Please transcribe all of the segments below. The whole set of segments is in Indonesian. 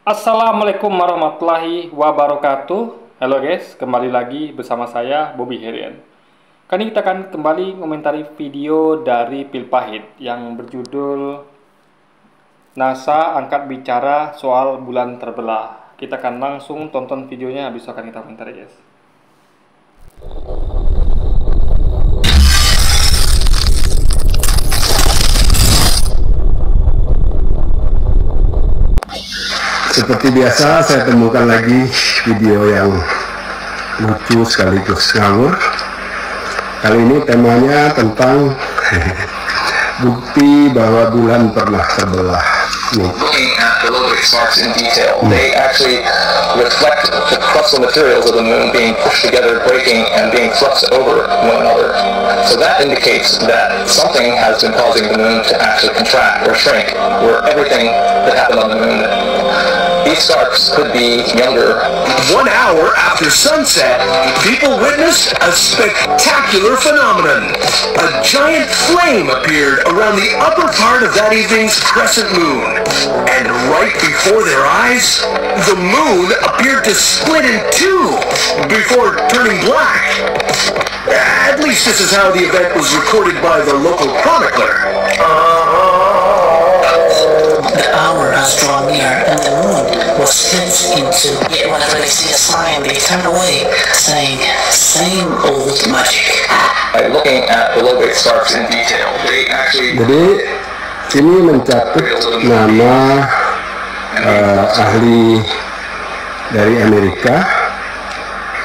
Assalamualaikum warahmatullahi wabarakatuh. Halo guys, kembali lagi bersama saya Bobby Herian. Kali ini kita akan kembali mengomentari video dari Pil Pahit yang berjudul NASA angkat bicara soal bulan terbelah. Kita akan langsung tonton videonya, habis itu akan kita komentari guys. Seperti biasa, saya temukan lagi video yang lucu sekaligus ngawur. Kali ini temanya tentang bukti bahwa bulan pernah terbelah. Looking at the low-grade sparks in detail, they actually reflect the crustal materials of the moon being pushed together, breaking, and being thrust over one another. So that indicates that something has been causing the moon to actually contract or shrink, where everything that happened on the moon, these stars could be younger. 1 hour after sunset, people witnessed a spectacular phenomenon. A giant flame appeared around the upper part of that evening's crescent moon. And right before their eyes, the moon appeared to split in two before turning black. At least this is how the event was recorded by the local chronicler. The hour has drawn near, and the moon was split into. Yet whenever they see a sign, they turn away, saying, "Same old magic." By looking at the low-grade sparks in detail, they actually Jadi ini mencatut nama ahli dari Amerika,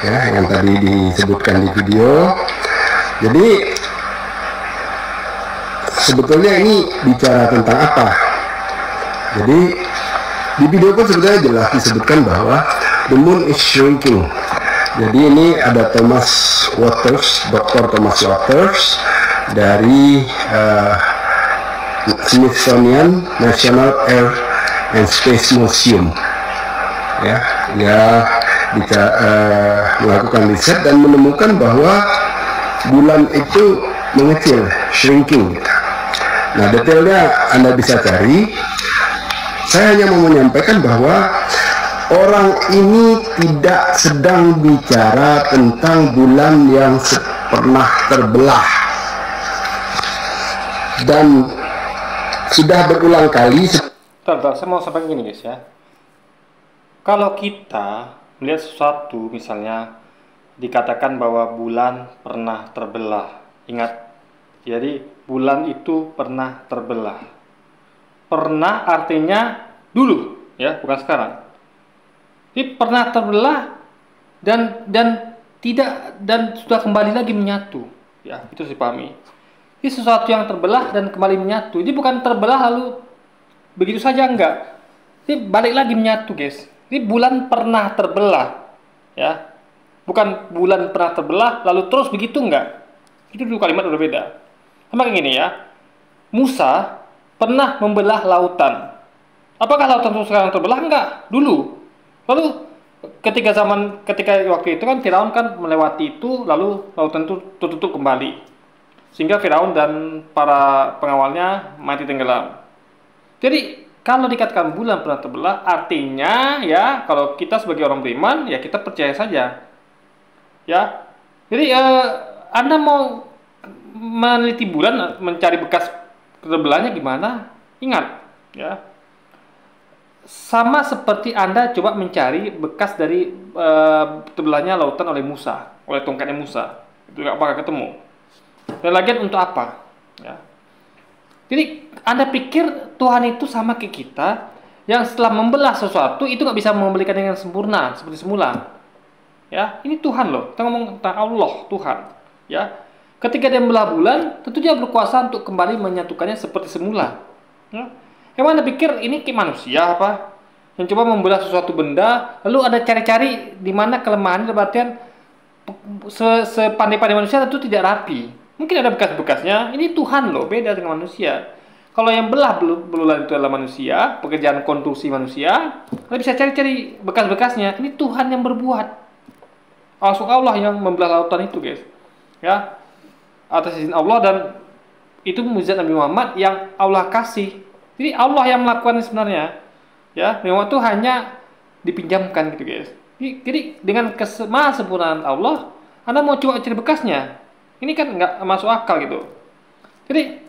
ya, yang tadi disebutkan di video. Jadi sebetulnya ini bicara tentang apa? Jadi di video pun sebenarnya jelas disebutkan bahwa the moon is shrinking. Jadi ini ada Thomas Waters, Dr. Thomas Waters dari Smithsonian National Air and Space Museum. Ya, dia melakukan riset dan menemukan bahwa bulan itu mengecil, shrinking. Nah, detailnya Anda bisa cari. Saya hanya mau menyampaikan bahwa orang ini tidak sedang bicara tentang bulan yang pernah terbelah, dan sudah berulang kali. Bentar, saya mau sampaikan gini guys ya. Kalau kita melihat sesuatu, misalnya dikatakan bahwa bulan pernah terbelah, ingat, jadi bulan itu pernah terbelah. Pernah artinya dulu, ya, bukan sekarang. Ini pernah terbelah dan tidak, dan sudah kembali lagi menyatu, ya, itu dipahami. Ini sesuatu yang terbelah dan kembali menyatu. Ini bukan terbelah lalu begitu saja, enggak. Ini balik lagi menyatu, guys. Ini bulan pernah terbelah, ya. Bukan bulan pernah terbelah lalu terus begitu, enggak. Itu dua kalimat berbeda. Sama kayak gini ya. Musa pernah membelah lautan. Apakah lautan itu sekarang terbelah? Enggak, dulu. Lalu ketika waktu itu kan Firaun kan melewati itu, lalu lautan itu tertutup kembali, sehingga Firaun dan para pengawalnya mati tenggelam. Jadi kalau dikatakan bulan pernah terbelah, artinya ya kalau kita sebagai orang beriman ya kita percaya saja. Ya. Jadi Anda mau meneliti bulan, mencari bekas terbelahnya gimana? Ingat, ya. Sama seperti Anda coba mencari bekas dari terbelahnya lautan oleh Musa, oleh tongkatnya Musa. Itu nggak bakal ketemu. Dan lagian untuk apa? Ya. Jadi Anda pikir Tuhan itu sama kayak kita, yang setelah membelah sesuatu itu nggak bisa membelikan dengan sempurna seperti semula. Ya, ini Tuhan loh. Kita ngomong tentang Allah, Tuhan. Ya. Ketika dia membelah bulan, tentu dia berkuasa untuk kembali menyatukannya seperti semula. Ya. Emang Anda pikir ini kayak manusia apa? Yang coba membelah sesuatu benda, lalu Anda cari-cari di mana kelemahannya, berarti sepandai-pandai manusia tentu tidak rapi. Mungkin ada bekas-bekasnya. Ini Tuhan loh, beda dengan manusia. Kalau yang belah bulan itu adalah manusia, pekerjaan konstruksi manusia, Anda bisa cari-cari bekas-bekasnya. Ini Tuhan yang berbuat. Langsung Allah yang membelah lautan itu, guys. Ya. Atas izin Allah, dan itu mukjizat Nabi Muhammad yang Allah kasih. Jadi Allah yang melakukan sebenarnya. ya, remote itu hanya dipinjamkan gitu guys. Jadi dengan kesempurnaan Allah, Anda mau coba cari bekasnya, ini kan nggak masuk akal gitu. Jadi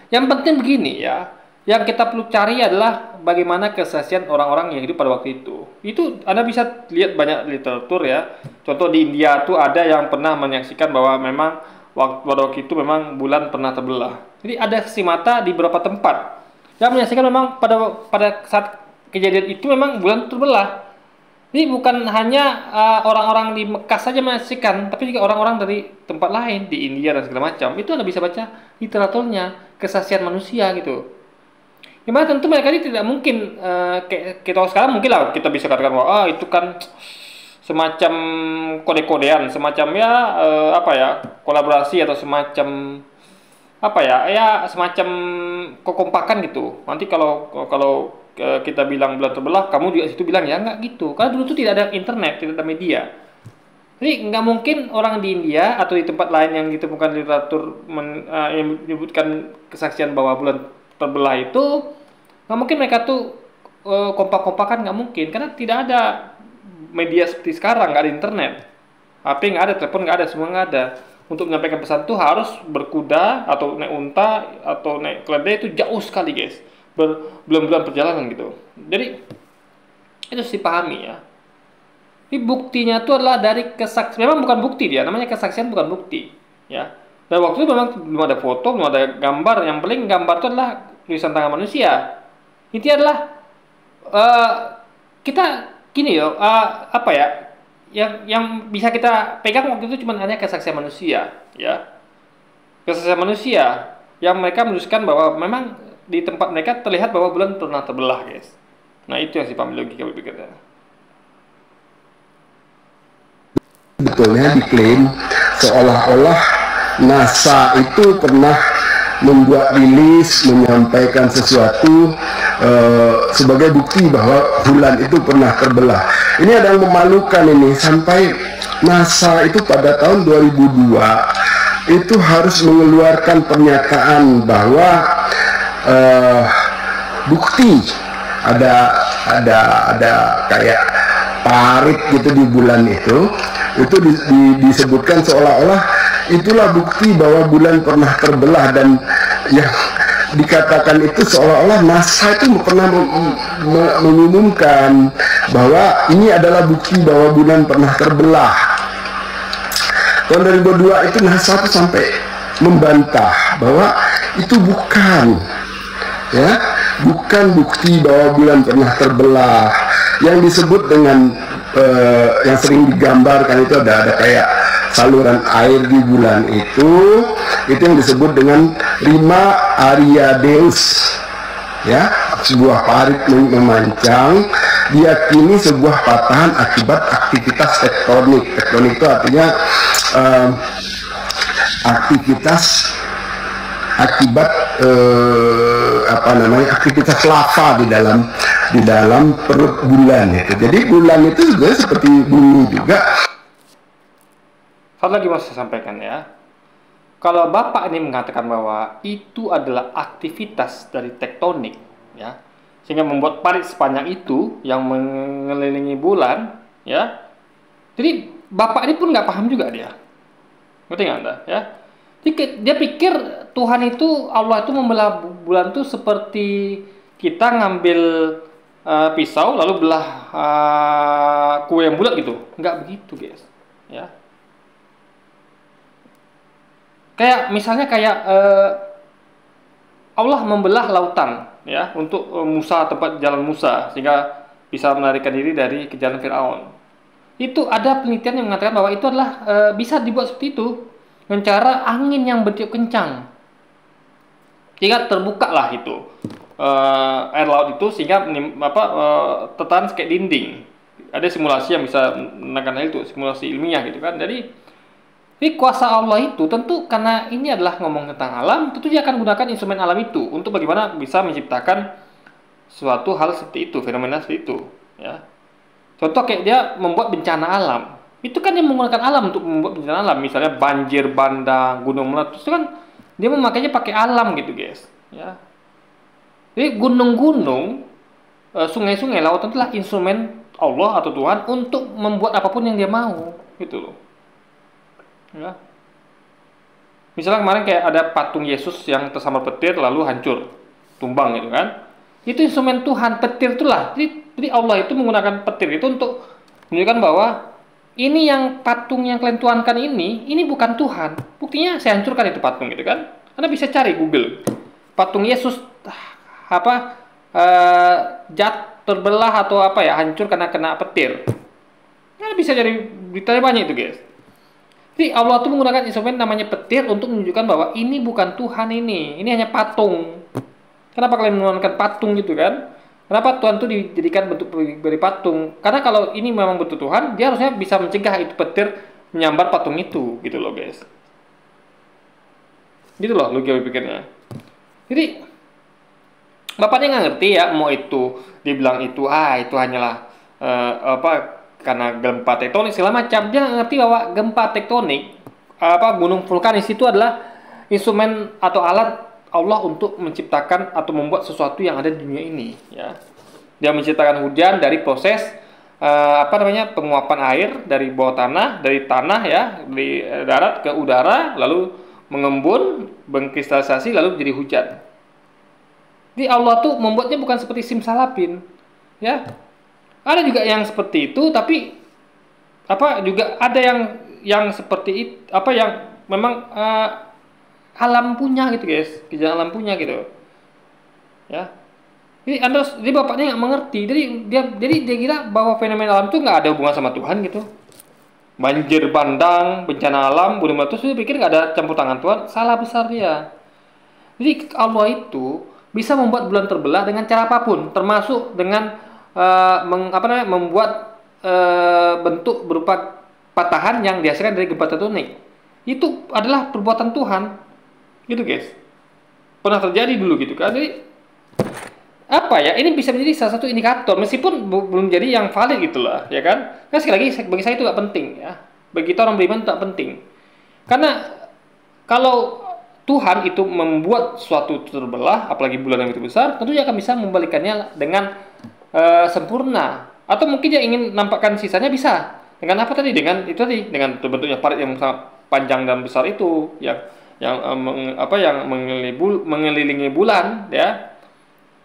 yang penting begini ya, yang kita perlu cari adalah bagaimana kesaksian orang-orang yang hidup pada waktu itu. Itu Anda bisa lihat banyak literatur ya. Contoh di India tuh ada yang pernah menyaksikan bahwa memang pada waktu itu memang bulan pernah terbelah. Jadi ada saksi mata di beberapa tempat yang menyaksikan memang pada saat kejadian itu memang bulan terbelah. Jadi bukan hanya orang-orang di Mekah saja menyaksikan, tapi juga orang-orang dari tempat lain di India dan segala macam. Itu Anda bisa baca literaturnya, kesaksian manusia gitu. Gimana tentu mereka ini tidak mungkin kayak kita sekarang mungkin lah kita bisa katakan bahwa itu kan semacam kode-kodean, semacam ya apa ya, kolaborasi atau semacam apa ya semacam kekompakan gitu. Nanti kalau kita bilang bulan terbelah, kamu juga situ bilang ya, nggak gitu. Karena dulu tuh tidak ada internet, tidak ada media. Jadi nggak mungkin orang di India atau di tempat lain yang ditemukan literatur yang menyebutkan kesaksian bahwa bulan terbelah itu, nggak mungkin mereka tuh kompak-kompakan, nggak mungkin. Karena tidak ada media seperti sekarang, nggak ada internet. HP nggak ada, telepon nggak ada, semua nggak ada. Untuk menyampaikan pesan tuh harus berkuda atau naik unta atau naik keledai, itu jauh sekali guys. Bulan-bulan perjalanan gitu. Jadi itu harus dipahami ya. Ini buktinya itu adalah dari kesaksian. Memang bukan bukti dia, namanya kesaksian bukan bukti ya. Dan waktu itu memang belum ada foto, belum ada gambar. Yang paling gambar itu adalah tulisan tangan manusia. Intinya adalah kita gini yo, apa ya? Yang bisa kita pegang waktu itu cuma hanya kesaksian manusia ya. Kesaksian manusia yang mereka menuliskan bahwa memang di tempat mereka terlihat bahwa bulan pernah terbelah guys. Nah itu yang si pahami logika berpikirnya. Betulnya diklaim seolah-olah NASA itu pernah membuat rilis menyampaikan sesuatu sebagai bukti bahwa bulan itu pernah terbelah. Ini ada yang memalukan ini, sampai NASA itu pada tahun 2002 itu harus mengeluarkan pernyataan bahwa bukti ada kayak parit gitu di bulan itu disebutkan seolah-olah itulah bukti bahwa bulan pernah terbelah, dan yang dikatakan itu seolah-olah NASA itu pernah mengumumkan bahwa ini adalah bukti bahwa bulan pernah terbelah. Tahun 2002 itu NASA itu sampai membantah bahwa itu bukan bukti bahwa bulan pernah terbelah. Yang disebut dengan yang sering digambarkan itu ada kayak saluran air di bulan itu yang disebut dengan Rima Ariadeus ya, sebuah parit memancang, diyakini sebuah patahan akibat aktivitas tektonik. Tektonik itu artinya aktivitas akibat aktivitas lava di dalam perut bulan itu. Jadi bulan itu juga seperti bumi juga. Satu lagi mau saya sampaikan ya. Kalau Bapak ini mengatakan bahwa itu adalah aktivitas dari tektonik ya, sehingga membuat parit sepanjang itu yang mengelilingi bulan ya. Jadi Bapak ini pun nggak paham juga dia. Ngerti nggak Anda ya? Dia pikir Tuhan itu, Allah itu membelah bulan itu seperti kita ngambil pisau lalu belah kue yang bulat gitu. Nggak begitu guys ya. Kayak misalnya Allah membelah lautan ya untuk Musa, tempat jalan Musa, sehingga bisa melarikan diri dari kejaran Firaun. Itu ada penelitian yang mengatakan bahwa itu adalah bisa dibuat seperti itu dengan cara angin yang bertiup kencang, sehingga terbuka lah itu air laut itu, sehingga tertahan kayak dinding. Ada simulasi yang bisa menekan hal itu, simulasi ilmiah gitu kan. Jadi kuasa Allah itu tentu karena ini adalah ngomong tentang alam, tentu dia akan gunakan instrumen alam itu untuk bagaimana bisa menciptakan suatu hal seperti itu, fenomena seperti itu ya. Contoh kayak dia membuat bencana alam. Itu kan dia menggunakan alam untuk membuat bencana alam, misalnya banjir bandang, gunung meletus, itu kan dia memakainya pakai alam gitu guys ya. Jadi gunung-gunung sungai-sungai, lautan itulah instrumen Allah atau Tuhan untuk membuat apapun yang Dia mau, gitu loh. Ya. Misalnya kemarin kayak ada patung Yesus yang tersambar petir lalu hancur, tumbang gitu kan. Itu instrumen Tuhan, petir itulah. Jadi Allah itu menggunakan petir itu untuk menunjukkan bahwa ini yang patung yang kalian tuhankan ini bukan Tuhan. Buktinya saya hancurkan itu patung gitu kan. Anda bisa cari Google. Patung Yesus terbelah atau hancur karena kena petir. Anda bisa cari beritanya banyak itu, guys. Jadi Allah itu menggunakan instrumen namanya petir untuk menunjukkan bahwa ini bukan Tuhan ini hanya patung. Kenapa kalian menggunakan patung gitu kan? Kenapa Tuhan itu dijadikan bentuk dari patung? Karena kalau ini memang bentuk Tuhan, Dia harusnya bisa mencegah itu petir menyambar patung itu, gitu loh guys. Gitu loh logika berpikirnya. Jadi bapaknya nggak ngerti ya, mau itu dibilang itu hanyalah karena gempa tektonik segala macam. Dia nggak ngerti bahwa gempa tektonik gunung vulkanis itu adalah instrumen atau alat Allah untuk menciptakan atau membuat sesuatu yang ada di dunia ini, ya. Dia menciptakan hujan dari proses penguapan air dari bawah tanah, dari tanah ya, dari darat ke udara, lalu mengembun, mengkristalisasi, lalu menjadi hujan. Jadi Allah tuh membuatnya bukan seperti simsalabim, ya. Ada juga yang seperti itu, tapi juga ada yang seperti itu, yang memang alam punya gitu guys, kejadian alam punya gitu, ya. Jadi bapaknya nggak mengerti, jadi dia kira bahwa fenomena alam itu nggak ada hubungan sama Tuhan gitu. Banjir bandang, bencana alam, gunung meletus, dia pikir nggak ada campur tangan Tuhan, salah besar dia. Jadi Allah itu bisa membuat bulan terbelah dengan cara apapun, termasuk dengan membuat bentuk berupa patahan yang dihasilkan dari gempa tektonik. Itu adalah perbuatan Tuhan. Gitu guys, pernah terjadi dulu gitu kan. Jadi ini bisa menjadi salah satu indikator meskipun belum jadi yang valid gitulah, ya kan. Nah sekali lagi bagi saya itu gak penting ya, bagi kita orang beriman itu gak penting, karena kalau Tuhan itu membuat suatu terbelah, apalagi bulan yang begitu besar, tentu dia akan bisa membalikannya dengan sempurna, atau mungkin dia ingin nampakkan sisanya bisa dengan dengan terbentuknya parit yang sangat panjang dan besar itu yang mengelilingi bulan, ya.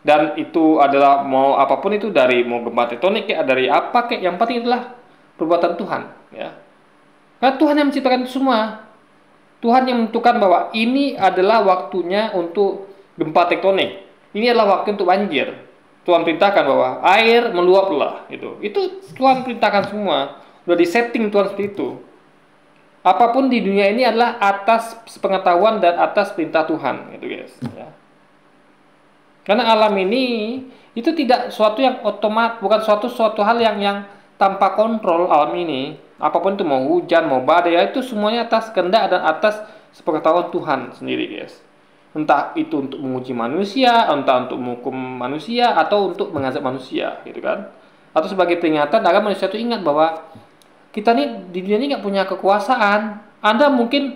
Dan itu adalah mau apapun itu, dari mau gempa tektonik dari apa yang penting itulah perbuatan Tuhan, ya. Karena Tuhan yang menciptakan itu semua. Tuhan yang menentukan bahwa ini adalah waktunya untuk gempa tektonik. Ini adalah waktu untuk banjir. Tuhan perintahkan bahwa air meluaplah gitu. Itu Tuhan perintahkan semua. Sudah disetting Tuhan seperti itu. Apapun di dunia ini adalah atas pengetahuan dan atas perintah Tuhan, gitu guys. Ya. Karena alam ini itu tidak suatu yang otomatis, bukan suatu hal yang tanpa kontrol alam ini. Apapun itu, mau hujan, mau badai, itu semuanya atas kehendak dan atas sepengetahuan Tuhan sendiri, guys. Entah itu untuk menguji manusia, entah untuk menghukum manusia, atau untuk mengazab manusia, gitu kan? Atau sebagai peringatan agar manusia itu ingat bahwa kita nih di dunia ini nggak punya kekuasaan. Anda mungkin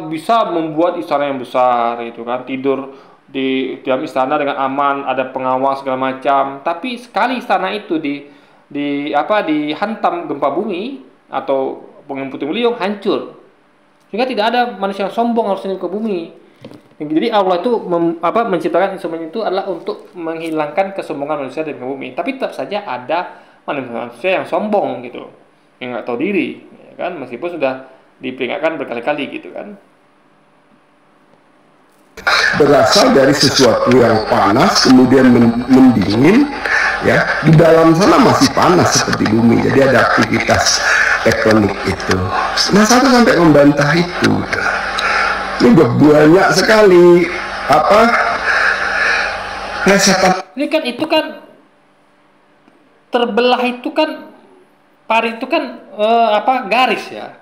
bisa membuat istana yang besar, gitu kan, tidur di dalam istana dengan aman, ada pengawal segala macam. Tapi sekali istana itu dihantam gempa bumi atau angin puting beliung, hancur. Sehingga tidak ada manusia yang sombong harus ke bumi. Jadi Allah itu menciptakan instrumen itu adalah untuk menghilangkan kesombongan manusia dari bumi. Tapi tetap saja ada manusia yang sombong gitu, yang nggak tahu diri, ya kan, meskipun sudah diperingatkan berkali-kali gitu kan. Berasal dari sesuatu yang panas kemudian mendingin, ya. Di dalam sana masih panas seperti bumi, jadi ada aktivitas tektonik itu. Nah, satu sampai membantah itu. Ini banyak sekali resetan. Ini kan itu kan terbelah itu kan parit itu kan garis ya.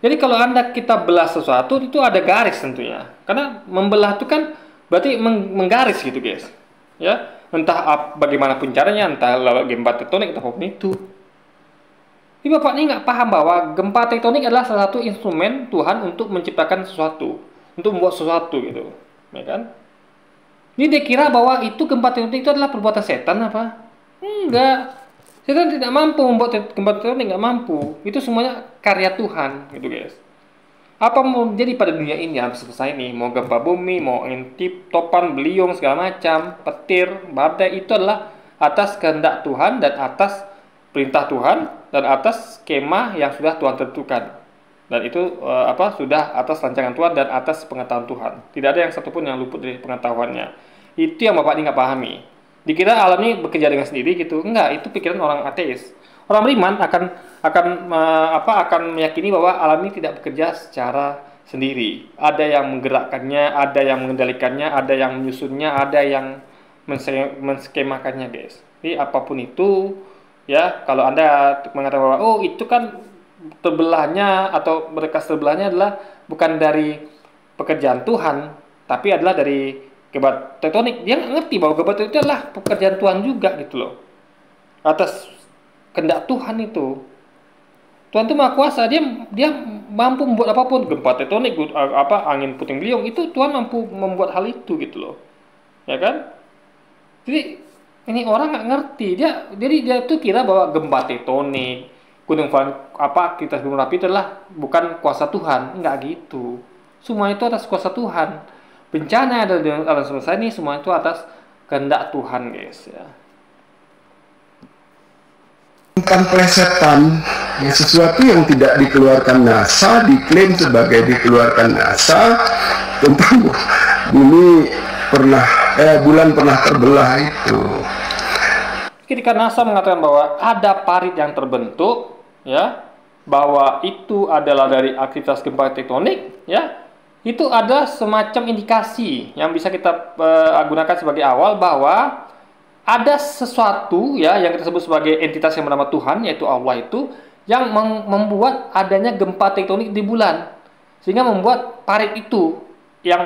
Jadi kalau kita belah sesuatu itu ada garis tentunya. Karena membelah itu kan berarti menggaris gitu guys. Ya, entah bagaimanapun caranya, entah lewat gempa tektonik atau apapun itu. Ini Bapak ini nggak paham bahwa gempa tektonik adalah salah satu instrumen Tuhan untuk menciptakan sesuatu, untuk membuat sesuatu gitu, ya kan? Ini dia kira bahwa itu gempa tektonik itu adalah perbuatan setan apa? Enggak. Setan tidak mampu membuat gempa tektonik, nggak mampu. Itu semuanya karya Tuhan, gitu guys. Apa mau jadi pada dunia ini alam semesta ini, mau gempa bumi, mau ngintip, topan, beliung, segala macam, petir, badai, itu adalah atas kehendak Tuhan dan atas perintah Tuhan dan atas skema yang sudah Tuhan tentukan. Dan itu sudah atas rancangan Tuhan dan atas pengetahuan Tuhan. Tidak ada yang satupun yang luput dari pengetahuannya. Itu yang Bapak ini nggak pahami. Dikira alam ini bekerja dengan sendiri gitu. Enggak, itu pikiran orang ateis. Orang beriman akan meyakini bahwa alam ini tidak bekerja secara sendiri. Ada yang menggerakkannya, ada yang mengendalikannya, ada yang menyusunnya, ada yang menskemakannya, guys. Jadi apapun itu, ya, kalau Anda mengatakan bahwa oh itu kan terbelahnya atau berkas terbelahnya adalah bukan dari pekerjaan Tuhan, tapi adalah dari gempa tektonik. Dia ngerti bahwa gempa tektonik itu adalah pekerjaan Tuhan juga gitu loh. Atas kehendak Tuhan itu. Tuhan itu Maha Kuasa, dia mampu membuat apapun, gempa tektonik, angin puting beliung, itu Tuhan mampu membuat hal itu gitu loh. Ya kan? Jadi ini orang nggak ngerti. Jadi dia tuh kira bahwa gempa tektonik, aktivitas gunung api itu adalah bukan kuasa Tuhan. Enggak gitu. Semua itu atas kuasa Tuhan. Bencana ada di alam semesta ini semua itu atas kehendak Tuhan, guys, ya. Bukan plesetan, ya, sesuatu yang tidak dikeluarkan NASA diklaim sebagai dikeluarkan NASA tentang bulan pernah terbelah itu. Ketika NASA mengatakan bahwa ada parit yang terbentuk, ya, bahwa itu adalah dari aktivitas gempa tektonik, ya, itu ada semacam indikasi yang bisa kita gunakan sebagai awal bahwa ada sesuatu, ya, yang kita sebut sebagai entitas yang bernama Tuhan, yaitu Allah itu, yang membuat adanya gempa tektonik di bulan, sehingga membuat parit itu yang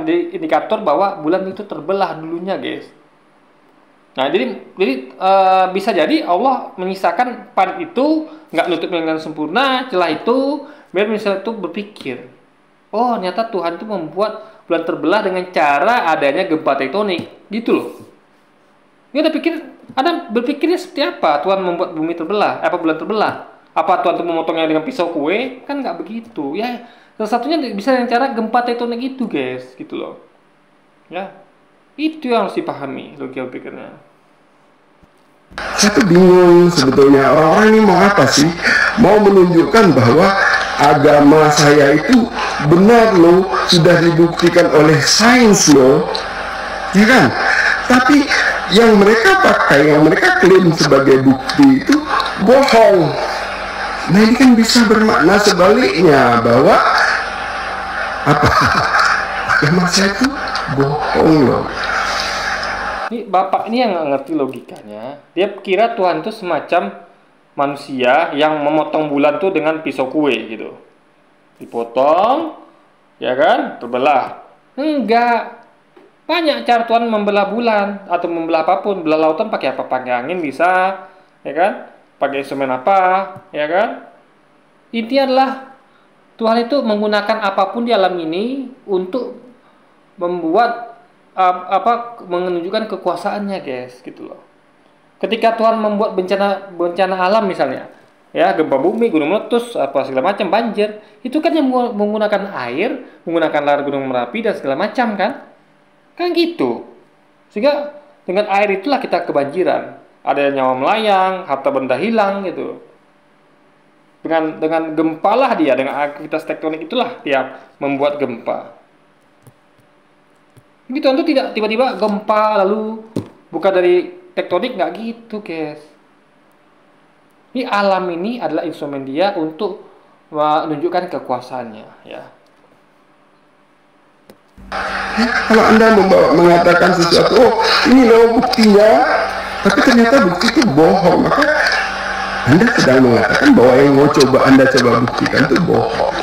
di indikator bahwa bulan itu terbelah dulunya, guys. Nah, jadi bisa jadi Allah menyisakan parit itu nggak nutup dengan sempurna celah itu, biar misalnya itu berpikir, oh ternyata Tuhan itu membuat bulan terbelah dengan cara adanya gempa tektonik, gitu loh. Ini Anda berpikirnya seperti apa Tuhan membuat bumi terbelah, bulan terbelah? Apa Tuhan itu memotongnya dengan pisau kue? Kan nggak begitu, ya. Salah satunya bisa dengan cara gempa tektonik itu, guys, gitu loh. Ya. Itu yang harus dipahami logika pikirnya. Saya tuh bingung sebetulnya, orang-orang ini mau apa sih? Mau menunjukkan bahwa agama saya itu benar loh, sudah dibuktikan oleh sains loh, ya kan? Tapi yang mereka pakai, yang mereka klaim sebagai bukti itu bohong. Nah, ini kan bisa bermakna sebaliknya, bahwa agama saya itu bohong loh. Ini Bapak ini yang nggak ngerti logikanya. Dia kira Tuhan itu semacam manusia yang memotong bulan tuh dengan pisau kue gitu. Dipotong, ya kan, terbelah. Enggak. Banyak cara Tuhan membelah bulan atau membelah apapun. Belah lautan pakai apa? Pakai angin bisa, ya kan? Pakai instrumen apa, ya kan? Intinya adalah Tuhan itu menggunakan apapun di alam ini untuk membuat menunjukkan kekuasaannya, guys, gitu loh. Ketika Tuhan membuat bencana alam misalnya, ya, gempa bumi, gunung meletus, apa segala macam, banjir, itu kan yang menggunakan air, menggunakan lahar gunung Merapi dan segala macam kan gitu. Sehingga dengan air itulah kita kebanjiran, ada nyawa melayang, harta benda hilang gitu. Dengan gempa lah dia, dengan aktivitas tektonik itulah dia membuat gempa. Gitu, tentu tidak tiba-tiba gempa lalu bukan dari tektonik, nggak gitu, guys. Ini alam ini adalah instrumen dia untuk menunjukkan kekuasaannya, ya. Kalau Anda mengatakan sesuatu, oh ini loh buktinya, tapi ternyata bukti itu bohong, maka Anda sedang mengatakan bahwa yang Anda coba buktikan itu bohong.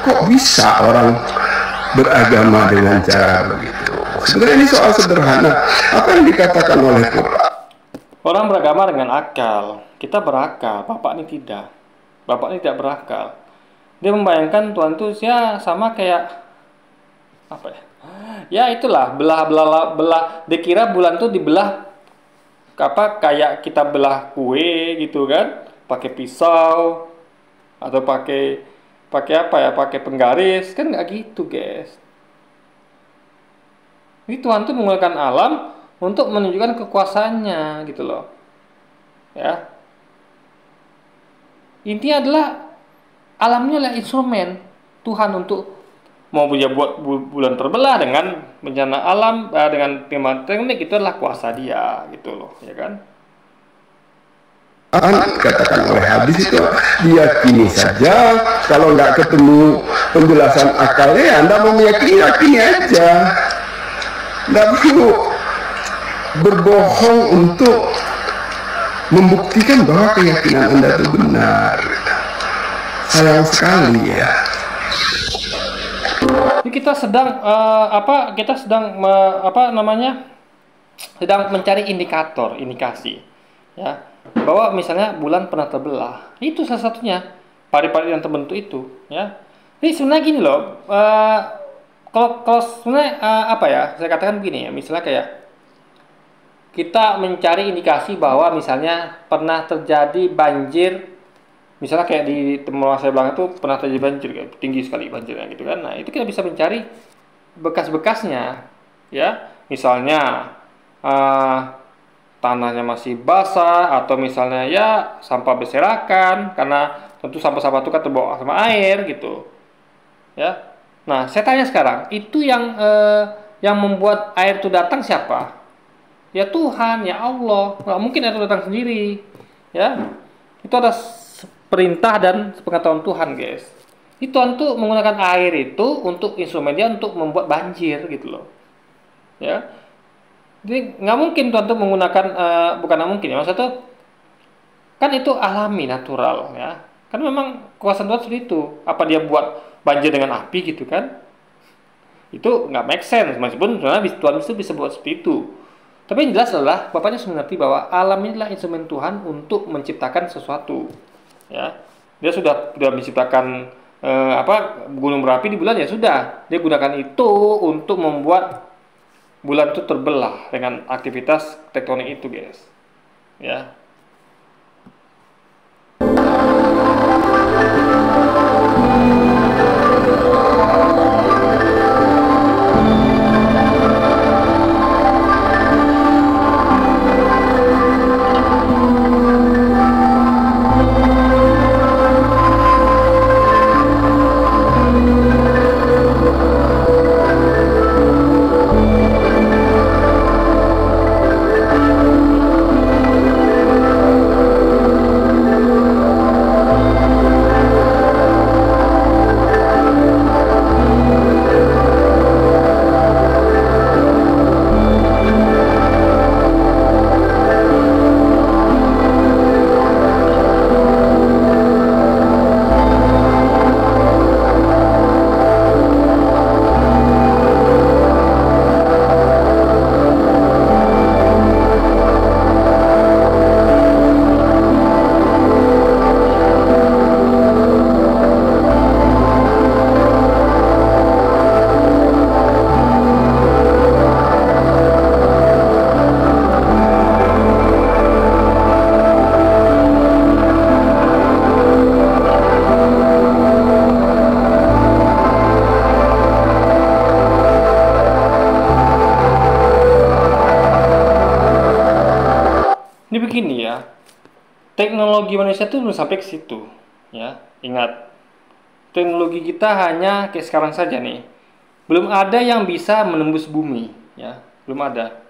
Kok bisa orang beragama dengan cara begitu? Sebenarnya ini soal sederhana. Apa yang dikatakan oleh Quran? Orang beragama dengan akal. Kita berakal. Bapak ini tidak. Bapak ini tidak berakal. Dia membayangkan Tuhan itu ya sama kayak apa ya? Ya itulah belah. Dia kira bulan tuh dibelah apa kayak kita belah kue gitu kan, pakai pisau atau pakai apa ya? Pakai penggaris kan nggak gitu guys. Ini Tuhan tuh menggunakan alam untuk menunjukkan kekuasaannya gitu loh. Ya. Intinya adalah alamnya adalah instrumen Tuhan untuk mau punya buat bulan terbelah dengan bencana alam, dengan teknik itu adalah kuasa dia gitu loh, ya kan? Katakan oleh hadis itu diyakini saja, kalau nggak ketemu penjelasan akalnya ya Anda mau meyakini, yakini aja, nggak perlu berbohong untuk membuktikan bahwa keyakinan Anda itu benar. Sayang sekali ya. Ini kita sedang sedang mencari indikasi ya, bahwa misalnya bulan pernah terbelah. Itu salah satunya pari-pari yang terbentuk itu ya. Ini sebenarnya gini loh, kalau sebenarnya saya katakan begini ya, misalnya kayak kita mencari indikasi bahwa misalnya pernah terjadi banjir, misalnya kayak di tempat saya bilang itu pernah terjadi banjir, kayak tinggi sekali banjirnya gitu kan. Nah itu kita bisa mencari bekas-bekasnya ya, misalnya tanahnya masih basah, atau misalnya ya sampah berserakan, karena tentu sampah-sampah itu kan terbawa sama air gitu ya. Nah saya tanya sekarang, itu yang membuat air itu datang siapa? Ya Tuhan, ya Allah. Nggak mungkin air itu datang sendiri ya. Itu ada perintah dan pengetahuan Tuhan guys. Itu Tuhan tuh menggunakan air itu untuk instrumen dia untuk membuat banjir gitu loh ya. Jadi nggak mungkin Tuhan tuh menggunakan bukan nggak mungkin ya, maksudnya tuh kan itu alami, natural ya. Kan memang kuasa Tuhan seperti itu. Apa dia buat banjir dengan api gitu kan? Itu nggak make sense. Meskipun sebenarnya Tuhan itu bisa buat seperti itu. Tapi yang jelas adalah Bapaknya mengerti bahwa alam ini adalah instrumen Tuhan untuk menciptakan sesuatu. Ya, dia sudah menciptakan gunung berapi di bulan, ya sudah, dia gunakan itu untuk membuat bulan itu terbelah dengan aktivitas tektonik itu guys ya. Ini begini ya, teknologi manusia itu belum sampai ke situ ya. Ingat, teknologi kita hanya kayak sekarang saja nih, belum ada yang bisa menembus bumi ya, belum ada.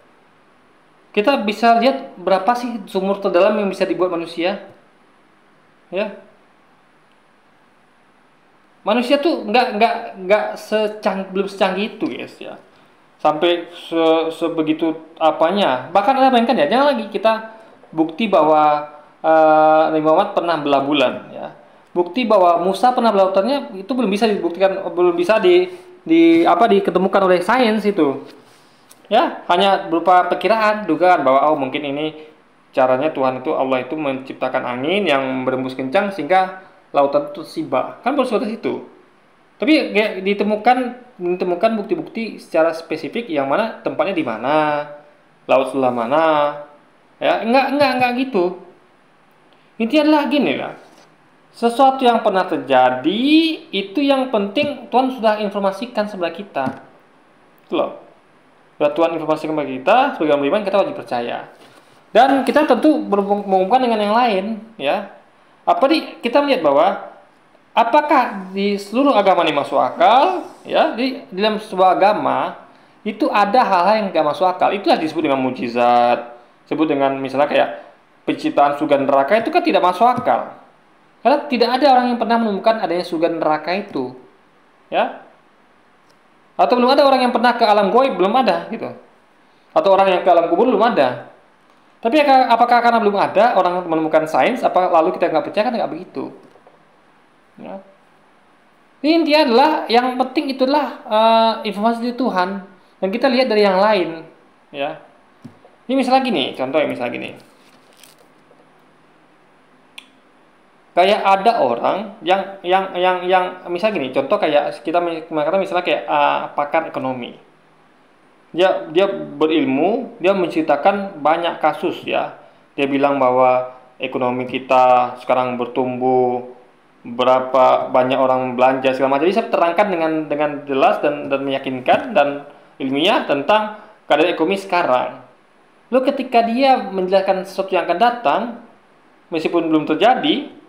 Kita bisa lihat berapa sih sumur terdalam yang bisa dibuat manusia ya. Manusia tuh belum secanggih itu guys ya, sampai sebegitu apanya. Bahkan ada bayangkan ya, jangan lagi kita bukti bahwa Nabi Muhammad pernah belah bulan ya. Bukti bahwa Musa pernah belah lautannya itu belum bisa dibuktikan, belum bisa diketemukan oleh sains itu. Ya, hanya berupa perkiraan, dugaan bahwa mungkin ini caranya Tuhan itu, Allah itu menciptakan angin yang berembus kencang sehingga lautan Toshima. Kan baru sebatas itu. Tapi ditemukan bukti-bukti secara spesifik yang mana tempatnya di mana, laut sebelah mana. Ya, enggak gitu. Intinya adalah gini lah. Sesuatu yang pernah terjadi itu yang penting Tuhan sudah informasikan sebelah kita. Itu loh. Sudah Tuhan informasikan kepada kita, sebagai orang beriman kita wajib percaya. Dan kita tentu menghubungkan dengan yang lain, ya. Kita melihat bahwa apakah di seluruh agama ini masuk akal, ya? Di dalam sebuah agama itu ada hal-hal yang nggak masuk akal. Itulah disebut dengan mukjizat, disebut dengan misalnya kayak penciptaan surga dan neraka itu kan tidak masuk akal. Karena tidak ada orang yang pernah menemukan adanya surga dan neraka itu, ya. Atau belum ada orang yang pernah ke alam gaib, belum ada, gitu. Atau orang yang ke alam kubur belum ada. Tapi apakah karena belum ada orang menemukan sains, apa lalu kita nggak percaya? Kan nggak begitu. Ya. Intinya adalah yang penting itulah informasi dari Tuhan dan kita lihat dari yang lain, ya. Ini misalnya gini, contohnya misalnya gini. Kayak ada orang yang misalnya gini, contoh kayak kita misalnya kayak pakar ekonomi. Dia berilmu, dia menceritakan banyak kasus, ya. Dia bilang bahwa ekonomi kita sekarang bertumbuh, berapa banyak orang belanja segala macam. Jadi saya terangkan dengan jelas dan meyakinkan dan ilmiah tentang keadaan ekonomi sekarang. Lalu ketika dia menjelaskan sesuatu yang akan datang, meskipun belum terjadi,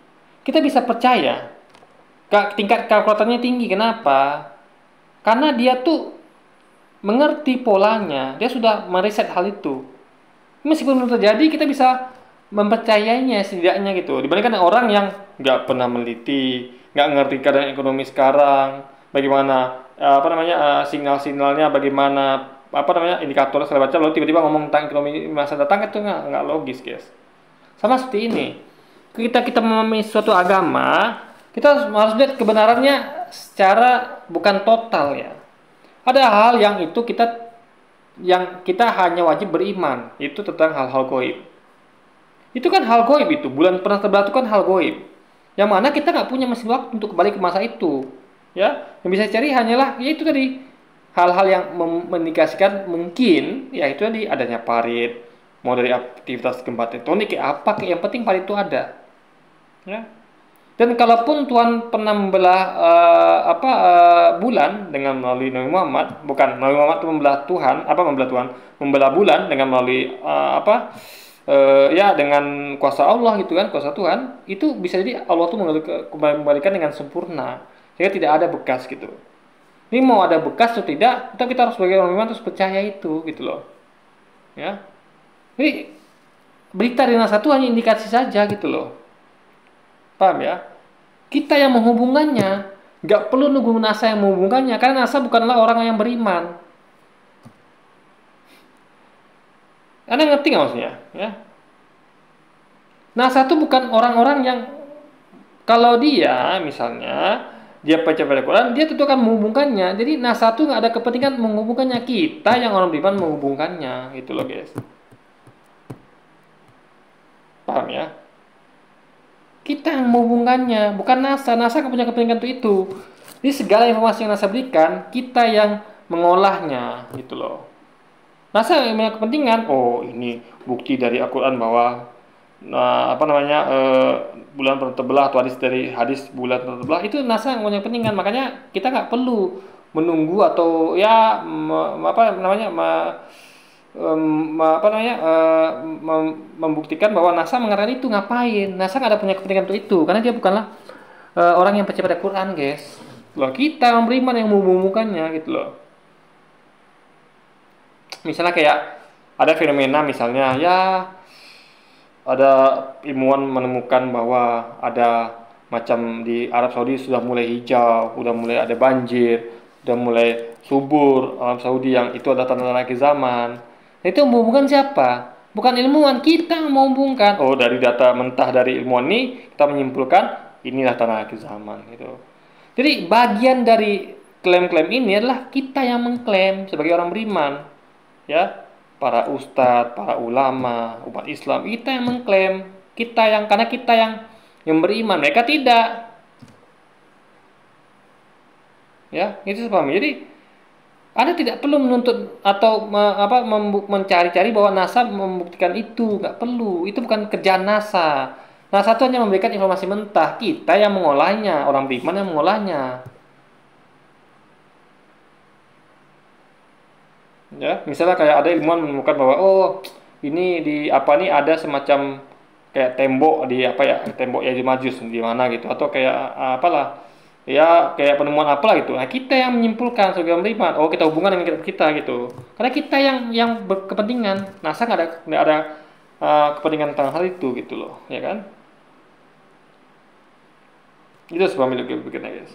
kita bisa percaya. Tingkat kalkulatornya tinggi. Kenapa? Karena dia tuh mengerti polanya. Dia sudah meriset hal itu. Meskipun belum terjadi, kita bisa mempercayainya setidaknya gitu. Dibandingkan orang yang nggak pernah meneliti, nggak ngerti keadaan ekonomi sekarang, bagaimana sinyal-sinyalnya, bagaimana indikator segala macam, lalu tiba-tiba ngomong tentang ekonomi masa datang, itu nggak logis, guys. Sama seperti ini. Kita memahami suatu agama, kita harus lihat kebenarannya secara bukan total, ya. Ada hal yang kita hanya wajib beriman, itu tentang hal-hal gaib. Itu kan hal gaib itu, bulan pernah terbelah itu kan hal gaib. Yang mana kita nggak punya mesin waktu untuk kembali ke masa itu, ya. Yang bisa cari hanyalah ya itu tadi hal-hal yang mengindikasikan mungkin, ya itu tadi adanya parit, mau dari aktivitas gempa tektonik kayak apa, yang penting parit itu ada. Ya. Dan kalaupun Tuhan pernah membelah bulan dengan melalui Nabi Muhammad, bukan Nabi Muhammad itu membelah bulan dengan melalui dengan kuasa Allah gitu kan, kuasa Tuhan, itu bisa jadi Allah tuh mengembalikan dengan sempurna, sehingga tidak ada bekas gitu. Ini mau ada bekas atau tidak, kita harus sebagai orang iman terus percaya itu gitu loh. Ya. Jadi berita dari NASA itu hanya indikasi saja gitu loh. Paham ya? Kita yang menghubungkannya, nggak perlu nunggu NASA yang menghubungkannya, karena NASA bukanlah orang yang beriman. Anda ngerti nggak maksudnya? Ya. NASA itu bukan orang-orang yang kalau dia misalnya dia baca Al-Quran, dia tentu akan menghubungkannya. Jadi NASA itu nggak ada kepentingan menghubungkannya, kita yang orang beriman menghubungkannya, gitu loh guys. Paham ya? Kita yang menghubungkannya, bukan NASA. NASA nggak punya kepentingan untuk itu. Jadi segala informasi yang NASA berikan, kita yang mengolahnya, gitu loh. NASA yang punya kepentingan, oh ini bukti dari Al-Quran bahwa bulan pernah terbelah, atau hadis bulan pernah terbelah, itu NASA yang punya kepentingan. Makanya kita nggak perlu menunggu atau membuktikan bahwa NASA mengatakan itu. Ngapain? NASA nggak ada punya kepentingan untuk itu, karena dia bukanlah orang yang percaya pada Quran, guys. Loh, kita yang beriman yang menghubungkannya, gitu loh. Misalnya kayak ada fenomena, misalnya ya ada ilmuwan menemukan bahwa ada macam di Arab Saudi sudah mulai hijau, sudah mulai ada banjir, sudah mulai subur Arab Saudi, yang itu adalah tanda-tanda akhir zaman. Itu menghubungkan siapa? Bukan ilmuwan, kita yang menghubungkan. Oh, dari data mentah dari ilmuwan ini kita menyimpulkan inilah tanda akhir zaman gitu. Jadi bagian dari klaim-klaim ini adalah kita yang mengklaim sebagai orang beriman. Ya, para ustadz, para ulama, umat Islam, kita yang mengklaim. Karena kita yang beriman, mereka tidak. Ya, itu sepahami. Jadi Anda tidak perlu menuntut atau mencari-cari bahwa NASA membuktikan itu, nggak perlu. Itu bukan kerjaan NASA. NASA itu hanya memberikan informasi mentah, kita yang mengolahnya, orang beriman yang mengolahnya. Ya, misalnya kayak ada ilmuwan menemukan bahwa ini di apa nih ada semacam kayak tembok di apa ya, tembok ya di Majus di mana gitu, atau kayak apalah ya, kayak penemuan apalah gitu. Nah, kita yang menyimpulkan sebagai beriman, kita hubungan dengan kita gitu, karena kita yang berkepentingan. NASA nggak ada kepentingan tentang hal itu gitu loh, ya kan? Itu sebab milik pikirnya, guys.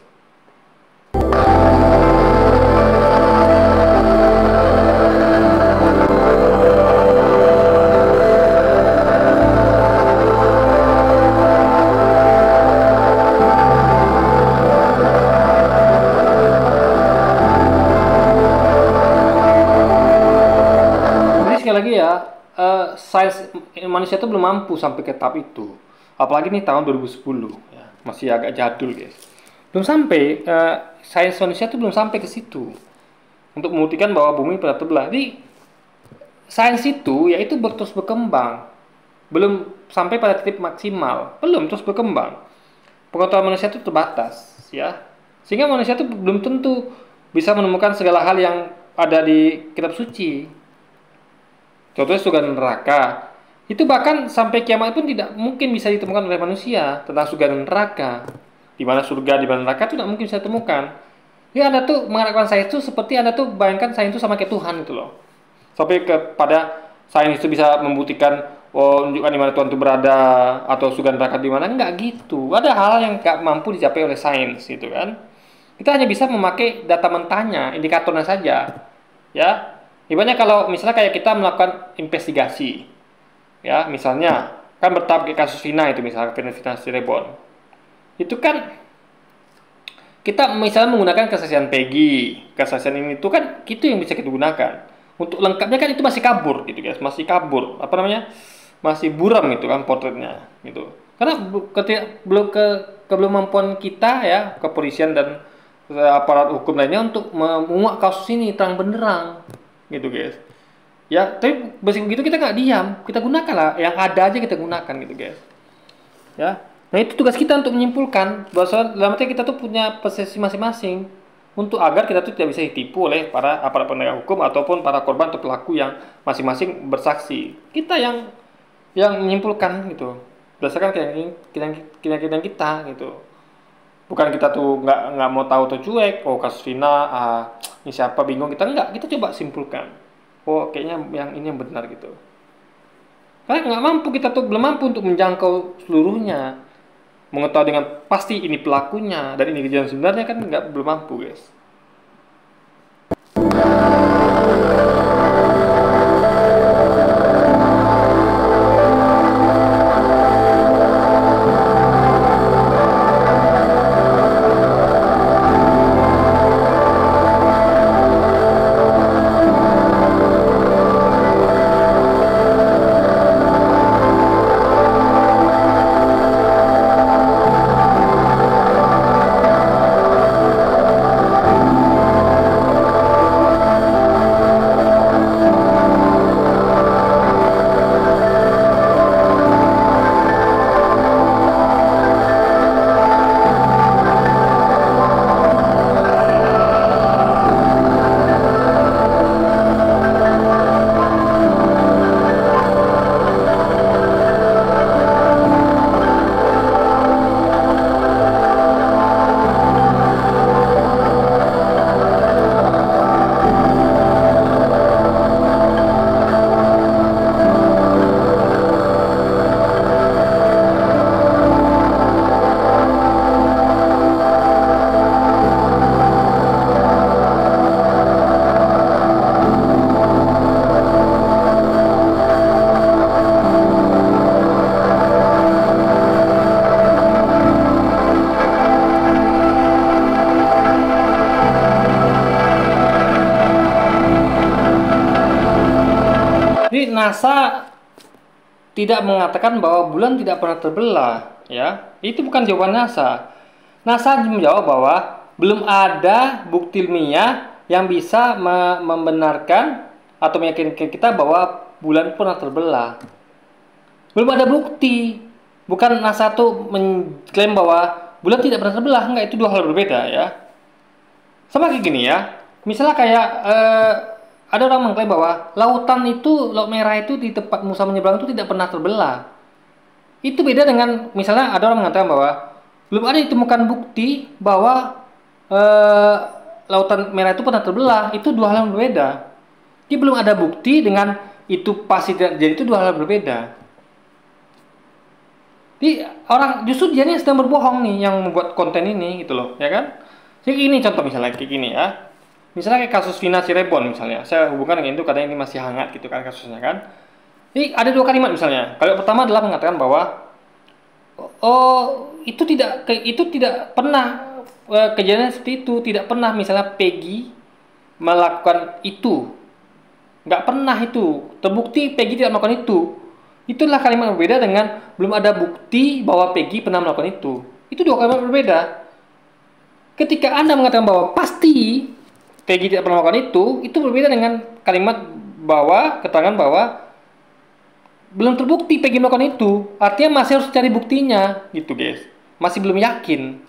Sekali lagi ya, sains manusia itu belum mampu sampai ke tahap itu. Apalagi nih tahun 2010 ya, masih agak jadul, guys. Belum sampai, sains manusia itu belum sampai ke situ untuk membuktikan bahwa bumi pernah terbelah. Jadi sains itu yaitu terus berkembang, belum sampai pada titik maksimal, belum, terus berkembang. Pengetahuan manusia itu terbatas, ya, sehingga manusia itu belum tentu bisa menemukan segala hal yang ada di kitab suci. Contohnya surga dan neraka. Itu bahkan sampai kiamat pun tidak mungkin bisa ditemukan oleh manusia tentang surga dan neraka. Di mana surga, di mana neraka itu tidak mungkin bisa ditemukan. Ya, Anda tuh mengharapkan sains itu seperti Anda tuh bayangkan sains itu sama kayak Tuhan gitu loh. Sampai kepada sains itu bisa membuktikan menunjukkan di mana Tuhan itu berada atau surga dan neraka di mana, enggak gitu. Ada hal yang enggak mampu dicapai oleh sains gitu kan. Kita hanya bisa memakai data mentahnya, indikatornya saja. Ya. Ibaratnya kalau misalnya kayak kita melakukan investigasi, ya misalnya kan bertahap kayak kasus Vina itu, misalnya Vina Cirebon, itu kan kita misalnya menggunakan kesaksian Peggy, kesaksian ini itu kan itu yang bisa kita gunakan. Untuk lengkapnya kan itu masih kabur gitu, guys, masih kabur, apa namanya, masih buram gitu kan potretnya gitu. Karena belum mampuan kita ya, kepolisian dan aparat hukum lainnya untuk menguak kasus ini terang benderang. Gitu, guys. Ya, tapi meski begitu kita nggak diam, kita gunakan lah yang ada aja, kita gunakan gitu, guys. Ya, nah itu tugas kita untuk menyimpulkan bahwa dalam arti kita tuh punya posisi masing-masing untuk agar kita tuh tidak bisa ditipu oleh para aparat penegak hukum ataupun para korban atau pelaku yang masing-masing bersaksi. Kita yang menyimpulkan gitu, berdasarkan keyakinan kita gitu. Bukan kita tuh nggak mau tahu atau cuek, kasus Vina, ini siapa, bingung, kita enggak, kita coba simpulkan. Kayaknya yang ini yang benar gitu. Karena nggak mampu, kita tuh belum mampu untuk menjangkau seluruhnya, mengetahui dengan pasti ini pelakunya dan ini kejadian sebenarnya, kan belum mampu, guys. NASA tidak mengatakan bahwa bulan tidak pernah terbelah, ya. Itu bukan jawaban NASA. NASA menjawab bahwa belum ada bukti ilmiah yang bisa membenarkan atau meyakinkan kita bahwa bulan pernah terbelah. Belum ada bukti. Bukan NASA tuh mengklaim bahwa bulan tidak pernah terbelah. Enggak, itu dua hal berbeda ya. Sama kayak gini ya. Misalnya kayak ada orang mengklaim bahwa lautan itu, Laut Merah itu di tempat Musa menyeberang itu tidak pernah terbelah. Itu beda dengan misalnya ada orang mengatakan bahwa belum ada ditemukan bukti bahwa Lautan Merah itu pernah terbelah. Itu dua hal yang berbeda. Jadi belum ada bukti dengan itu pasti tidak terjadi, itu dua hal yang berbeda. Jadi orang justru dia yang sedang berbohong nih yang membuat konten ini gitu loh, ya kan? Jadi ini contoh misalnya kayak gini ya. Misalnya kayak kasus Vina Cirebon misalnya. Saya hubungkan dengan itu karena ini masih hangat gitu kan kasusnya kan. Jadi ada dua kalimat misalnya. Kalimat pertama adalah mengatakan bahwa itu tidak pernah kejadian seperti itu, tidak pernah misalnya Peggy melakukan itu. Nggak pernah itu. Terbukti Peggy tidak melakukan itu. Itulah kalimat berbeda dengan belum ada bukti bahwa Peggy pernah melakukan itu. Itu dua kalimat berbeda. Ketika Anda mengatakan bahwa pasti Peggy tidak pernah melakukan itu berbeda dengan kalimat bahwa keterangan bahwa belum terbukti Peggy melakukan itu. Artinya masih harus cari buktinya, gitu guys. Masih belum yakin.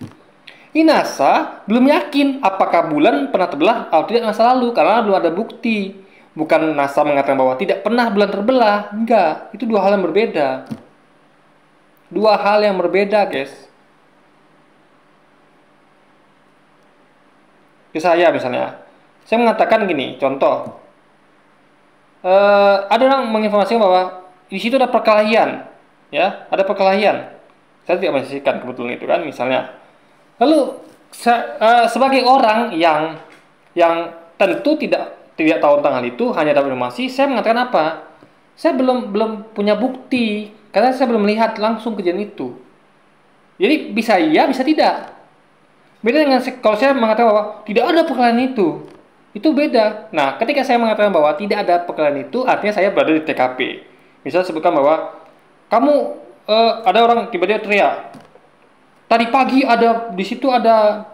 Ini NASA belum yakin apakah bulan pernah terbelah atau tidak masa lalu karena belum ada bukti. Bukan NASA mengatakan bahwa tidak pernah bulan terbelah. Enggak, itu dua hal yang berbeda. Dua hal yang berbeda, guys. Saya misalnya, saya mengatakan gini, contoh. Ada orang menginformasikan bahwa di situ ada perkelahian, ya, ada perkelahian. Saya tidak menyaksikan kebetulan itu kan, misalnya. Lalu sebagai orang yang tentu tidak tahu tentang hal itu, hanya dapat informasi, saya mengatakan apa? Saya belum punya bukti karena saya belum melihat langsung kejadian itu. Jadi bisa iya, bisa tidak. Beda dengan kalau saya mengatakan bahwa tidak ada perkelahian itu beda. Nah, ketika saya mengatakan bahwa tidak ada perkelahian itu, artinya saya berada di TKP. Misalnya sebutkan bahwa kamu ada orang tiba-tiba teriak, tadi pagi ada di situ ada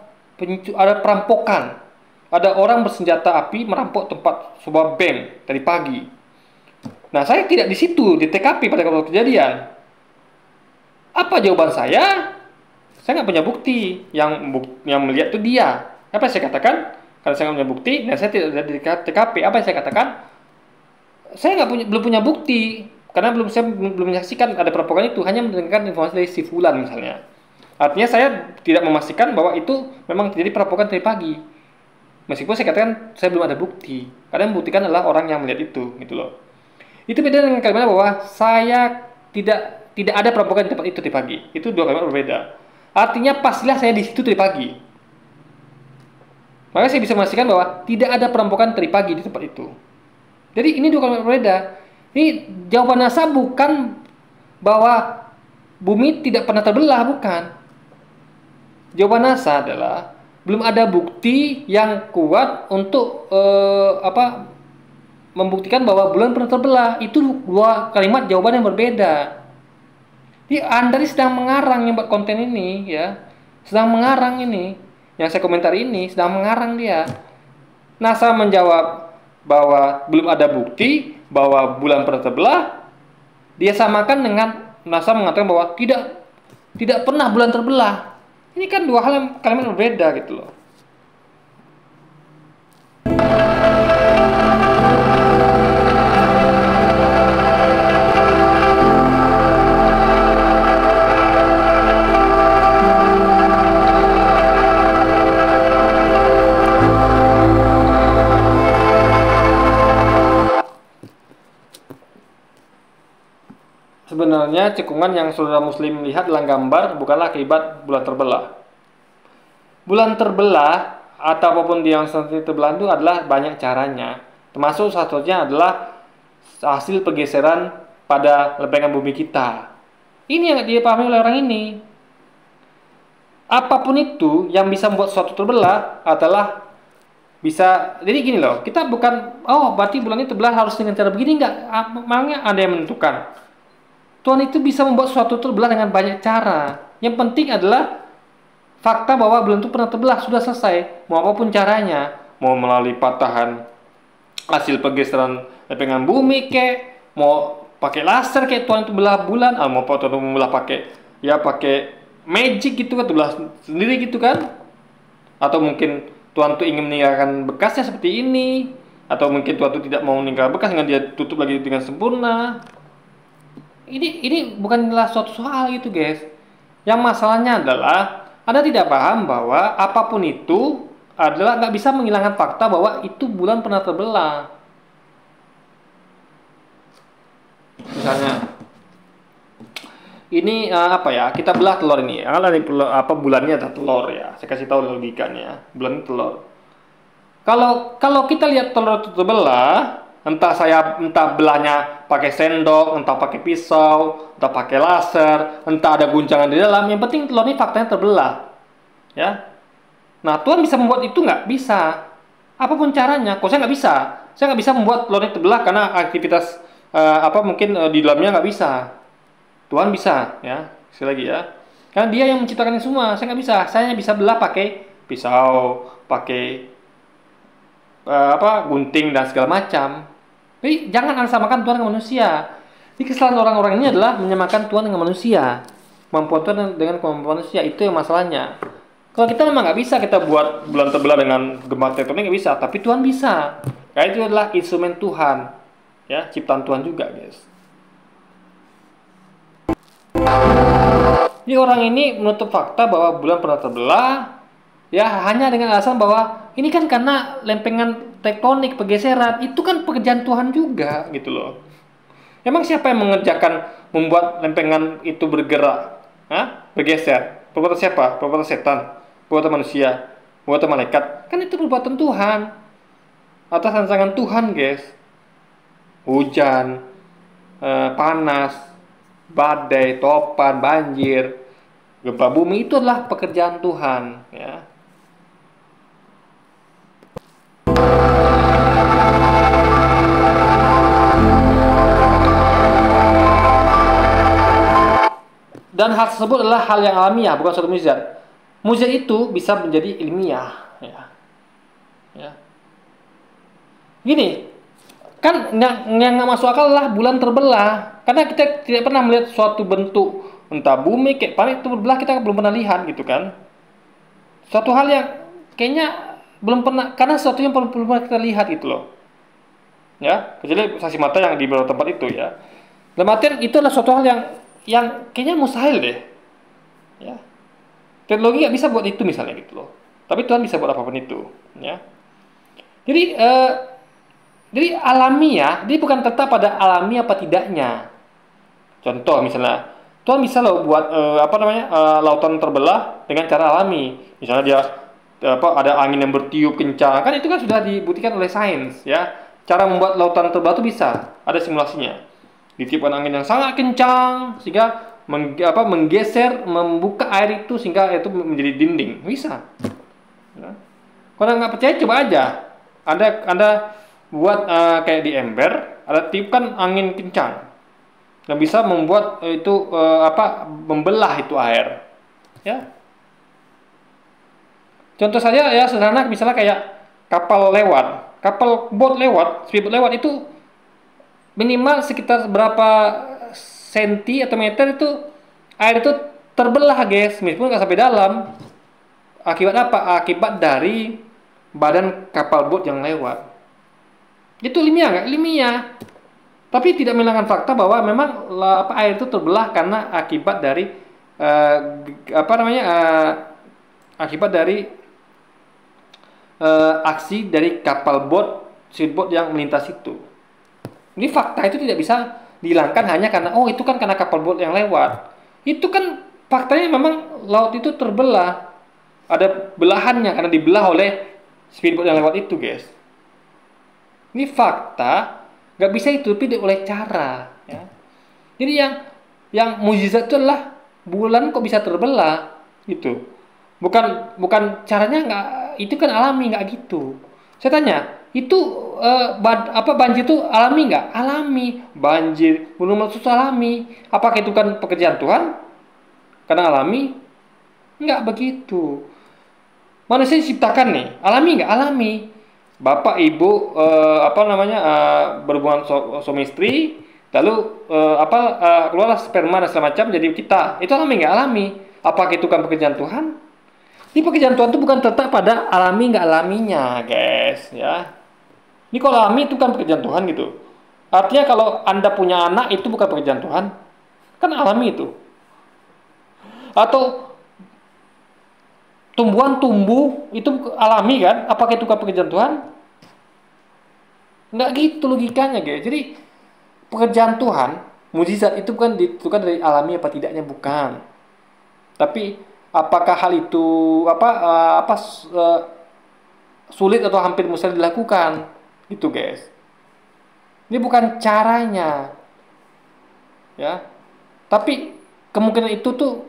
perampokan. Ada orang bersenjata api merampok tempat sebuah bank tadi pagi. Nah, saya tidak di situ di TKP pada waktu kejadian. Apa jawaban saya? Saya nggak punya bukti. Yang melihat itu dia. Apa yang saya katakan? Karena saya nggak punya bukti, dan saya tidak ada di TKP. Apa yang saya katakan? Saya belum punya bukti karena saya belum menyaksikan ada perampokan itu. Hanya mendengarkan informasi dari si Fulan misalnya. Artinya saya tidak memastikan bahwa itu memang terjadi perampokan tadi pagi. Meskipun saya katakan saya belum ada bukti. Karena yang membuktikan adalah orang yang melihat itu, gitu loh. Itu beda dengan kalimat bahwa saya tidak ada perampokan di tempat itu tadi pagi. Itu dua kalimat berbeda. Artinya pastilah saya di situ tadi pagi. Maka saya bisa memastikan bahwa tidak ada perampokan tadi pagi di tempat itu. Jadi ini dua kalimat berbeda. Ini jawaban NASA bukan bahwa bumi tidak pernah terbelah, bukan. Jawaban NASA adalah belum ada bukti yang kuat untuk membuktikan bahwa bulan pernah terbelah. Itu dua kalimat jawaban yang berbeda. Jadi Anda sedang mengarang yang buat konten ini, ya, sedang mengarang ini. Yang saya komentar ini sedang mengarang dia. NASA menjawab bahwa belum ada bukti bahwa bulan pernah terbelah. Dia samakan dengan NASA mengatakan bahwa tidak pernah bulan terbelah. Ini kan dua hal yang kalimat berbeda gitu loh. Sebenarnya cekungan yang saudara muslim lihat dalam gambar bukanlah akibat bulan terbelah. Bulan terbelah atau apapun yang terbelah itu adalah banyak caranya. Termasuk satunya adalah hasil pergeseran pada lempengan bumi kita. Ini yang dipahami oleh orang ini. Apapun itu yang bisa membuat sesuatu terbelah adalah bisa. Jadi gini loh, kita bukan berarti bulan ini terbelah harus dengan cara begini, enggak. Makanya ada yang menentukan. Tuhan itu bisa membuat sesuatu terbelah dengan banyak cara. Yang penting adalah fakta bahwa bulan itu pernah terbelah, sudah selesai. Mau apapun caranya, mau melalui patahan hasil pergeseran lempengan bumi mau pakai laser Tuhan itu belah bulan, mau Tuhan membelah pakai magic gitu kan, belah sendiri gitu kan, atau mungkin Tuhan tuh ingin meninggalkan bekasnya seperti ini, atau mungkin Tuhan tuh tidak mau meninggalkan bekas dengan dia tutup lagi dengan sempurna. Ini bukanlah suatu soal gitu guys. Yang masalahnya adalah Anda tidak paham bahwa apapun itu adalah nggak bisa menghilangkan fakta bahwa itu bulan pernah terbelah. Misalnya ini kita belah telur ini. Bulannya ada telur ya. Saya kasih tahu logikanya. Bulan telur. Kalau kita lihat telur itu terbelah, entah belahnya pakai sendok, entah pakai pisau, entah pakai laser, entah ada guncangan di dalam, yang penting telur ini faktanya terbelah. Ya. Nah, Tuhan bisa membuat itu nggak? Bisa. Apapun caranya. Kok saya nggak bisa? Saya nggak bisa membuat telur ini terbelah karena aktivitas mungkin di dalamnya nggak bisa. Tuhan bisa, ya. Sekali lagi ya. Karena Dia yang menciptakan ini semua. Saya nggak bisa. Saya hanya bisa belah pakai pisau, pakai gunting dan segala macam. Jadi jangan Anda samakan Tuhan dengan manusia. Jadi kesalahan orang-orang ini adalah menyamakan Tuhan dengan manusia. Kemampuan Tuhan dengan kemampuan manusia, itu yang masalahnya. Kalau kita memang nggak bisa kita buat bulan terbelah dengan gempa tektonik, nggak bisa. Tapi Tuhan bisa. Karena itu adalah instrumen Tuhan, ya, ciptaan Tuhan juga, guys. Jadi orang ini menutup fakta bahwa bulan pernah terbelah, ya hanya dengan alasan bahwa ini kan karena lempengan tektonik, pergeseran, itu kan pekerjaan Tuhan juga, gitu loh. Emang siapa yang mengerjakan membuat lempengan itu bergerak, bergeser? Perbuatan siapa? Perbuatan setan, perbuatan manusia, perbuatan malaikat? Kan itu perbuatan Tuhan, atas rancangan Tuhan, guys. Hujan, panas, badai, topan, banjir, gempa bumi, itu adalah pekerjaan Tuhan, ya. Dan hal tersebut adalah hal yang alamiah, bukan suatu mukjizat. Mukjizat itu bisa menjadi ilmiah, ya. Ya. Gini, kan yang nggak masuk akal adalah bulan terbelah, karena kita tidak pernah melihat suatu bentuk, entah bumi paling itu berbelah, kita belum pernah lihat gitu kan. Suatu hal yang kayaknya belum pernah, karena sesuatu yang belum pernah kita lihat gitu loh, ya, kecuali saksi mata yang di beberapa tempat itu, ya. Dalam artian itu adalah suatu hal yang kayaknya mustahil deh, ya. Teknologi nggak bisa buat itu misalnya gitu loh, tapi Tuhan bisa buat apapun itu, ya. Jadi alamiah, dia bukan tetap pada alamiah apa tidaknya. Contoh misalnya, Tuhan bisa loh buat lautan terbelah dengan cara alami. Misalnya dia ada angin yang bertiup kencang, kan itu kan sudah dibuktikan oleh sains, ya. Cara membuat lautan terbelah itu bisa, ada simulasinya. Ditiupkan angin yang sangat kencang sehingga menggeser, membuka air itu sehingga itu menjadi dinding, bisa. Ya. Kalau nggak percaya coba aja, Anda buat kayak di ember, ada tiupkan angin kencang yang bisa membuat itu membelah itu air, ya. Contoh saja ya sederhana, misalnya kayak kapal boat lewat, speedboat lewat itu minimal sekitar berapa senti atau meter itu air itu terbelah, guys, meskipun nggak sampai dalam. Akibat apa? Akibat dari badan kapal boat yang lewat. Itu ilmiah nggak? Ilmiah. Tapi tidak menghilangkan fakta bahwa memang air itu terbelah karena akibat dari aksi dari kapal speedboat yang melintas itu. Ini fakta itu tidak bisa dihilangkan hanya karena itu kan karena kapal boat yang lewat. Itu kan faktanya memang laut itu terbelah. Ada belahannya karena dibelah oleh speedboat yang lewat itu, guys. Ini fakta, nggak bisa ditutupi oleh cara, ya. Jadi yang mukjizat itu adalah bulan kok bisa terbelah, gitu. Bukan caranya nggak, itu kan alami, nggak gitu. Saya tanya, itu banjir itu alami nggak? Alami. Banjir, gunung meletus alami. Apakah itu kan pekerjaan Tuhan? Karena alami. Enggak begitu. Manusia diciptakan nih, alami nggak? Alami. Bapak ibu berhubungan suami istri, lalu keluarlah sperma dan segala macam jadi kita. Itu alami nggak? Alami. Apakah itu kan pekerjaan Tuhan? Ini pekerjaan Tuhan itu bukan terletak pada alami nggak alaminya, guys, ya. Ini kalau alami itu kan pekerjaan Tuhan gitu. Artinya kalau Anda punya anak itu bukan pekerjaan Tuhan, kan alami itu. Atau tumbuhan tumbuh itu alami kan? Apakah itu kan pekerjaan Tuhan? Nggak gitu logikanya, guys. Jadi pekerjaan Tuhan, mukjizat itu bukan ditentukan dari alami apa tidaknya, bukan. Tapi apakah hal itu sulit atau hampir mustahil dilakukan, gitu, guys. Ini bukan caranya, ya. Tapi kemungkinan itu tuh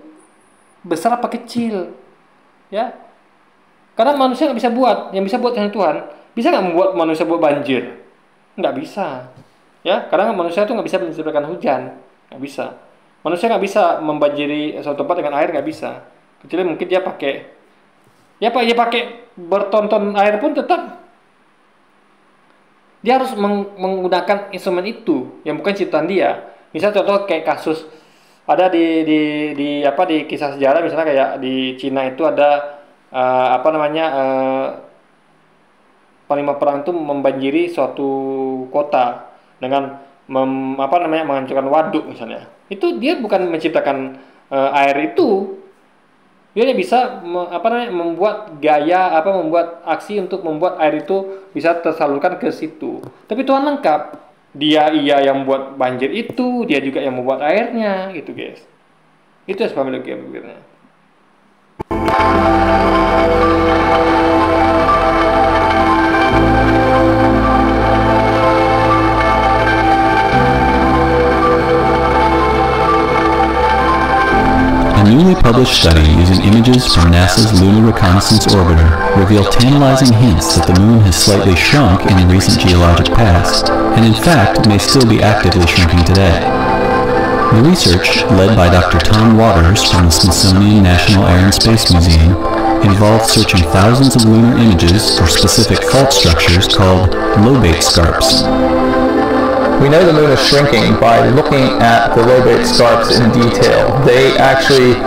besar apa kecil, ya. Karena manusia nggak bisa buat, yang bisa buat hanya Tuhan. Bisa nggak membuat manusia buat banjir? Nggak bisa, ya. Karena manusia itu nggak bisa menciptakan hujan, nggak bisa. Manusia nggak bisa membanjiri suatu tempat dengan air, nggak bisa. Kecuali mungkin dia pakai berton-ton air pun tetap dia harus menggunakan instrumen itu yang bukan ciptaan dia. Misal contoh kayak kasus ada di kisah sejarah, misalnya kayak di Cina itu ada panglima perang itu membanjiri suatu kota dengan menghancurkan waduk misalnya. Itu dia bukan menciptakan air itu. Dia bisa membuat membuat aksi untuk membuat air itu bisa tersalurkan ke situ. Tapi Tuhan lengkap. Dia yang membuat banjir itu, dia juga yang membuat airnya, gitu, guys. Itu sebab logika berpikirnya. A newly published study using images from NASA's Lunar Reconnaissance Orbiter revealed tantalizing hints that the Moon has slightly shrunk in the recent geologic past, and in fact may still be actively shrinking today. The research, led by Dr. Tom Waters from the Smithsonian National Air and Space Museum, involved searching thousands of lunar images for specific fault structures called lobate scarps. We know the moon is shrinking by looking at the lobate scarps in detail. They actually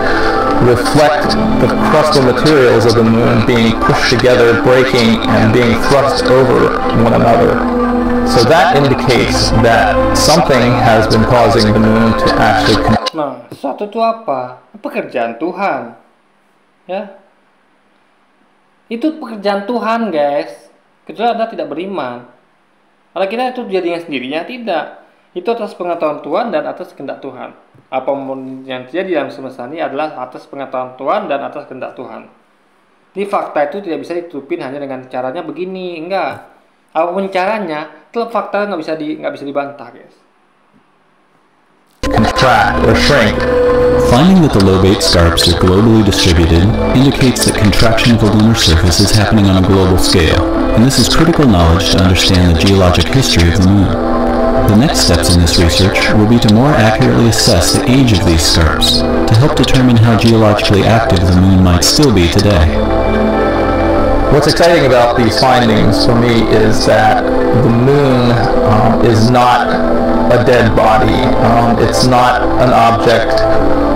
reflect the crustal materials of the moon being pushed together, breaking, and being thrust over one another. So that indicates that something has been causing the moon to actually... Nah, sesuatu itu apa? Pekerjaan Tuhan. Ya. Itu pekerjaan Tuhan, guys. Kecuali Anda tidak beriman. Kalau kita itu jadi dengan sendirinya, tidak. Itu atas pengetahuan Tuhan dan atas kehendak Tuhan. Apapun yang terjadi dalam semesta ini adalah atas pengetahuan Tuhan dan atas kehendak Tuhan. Jadi fakta itu tidak bisa ditutupin hanya dengan caranya begini, enggak. Apapun caranya, tetap fakta nggak bisa dibantah, guys. Contract or shrink. Finding that the lobate scarps are globally distributed indicates that contraction of the lunar surface is happening on a global scale, and this is critical knowledge to understand the geologic history of the Moon. The next steps in this research will be to more accurately assess the age of these scarps, to help determine how geologically active the Moon might still be today. What's exciting about these findings for me is that the moon is not a dead body. It's not an object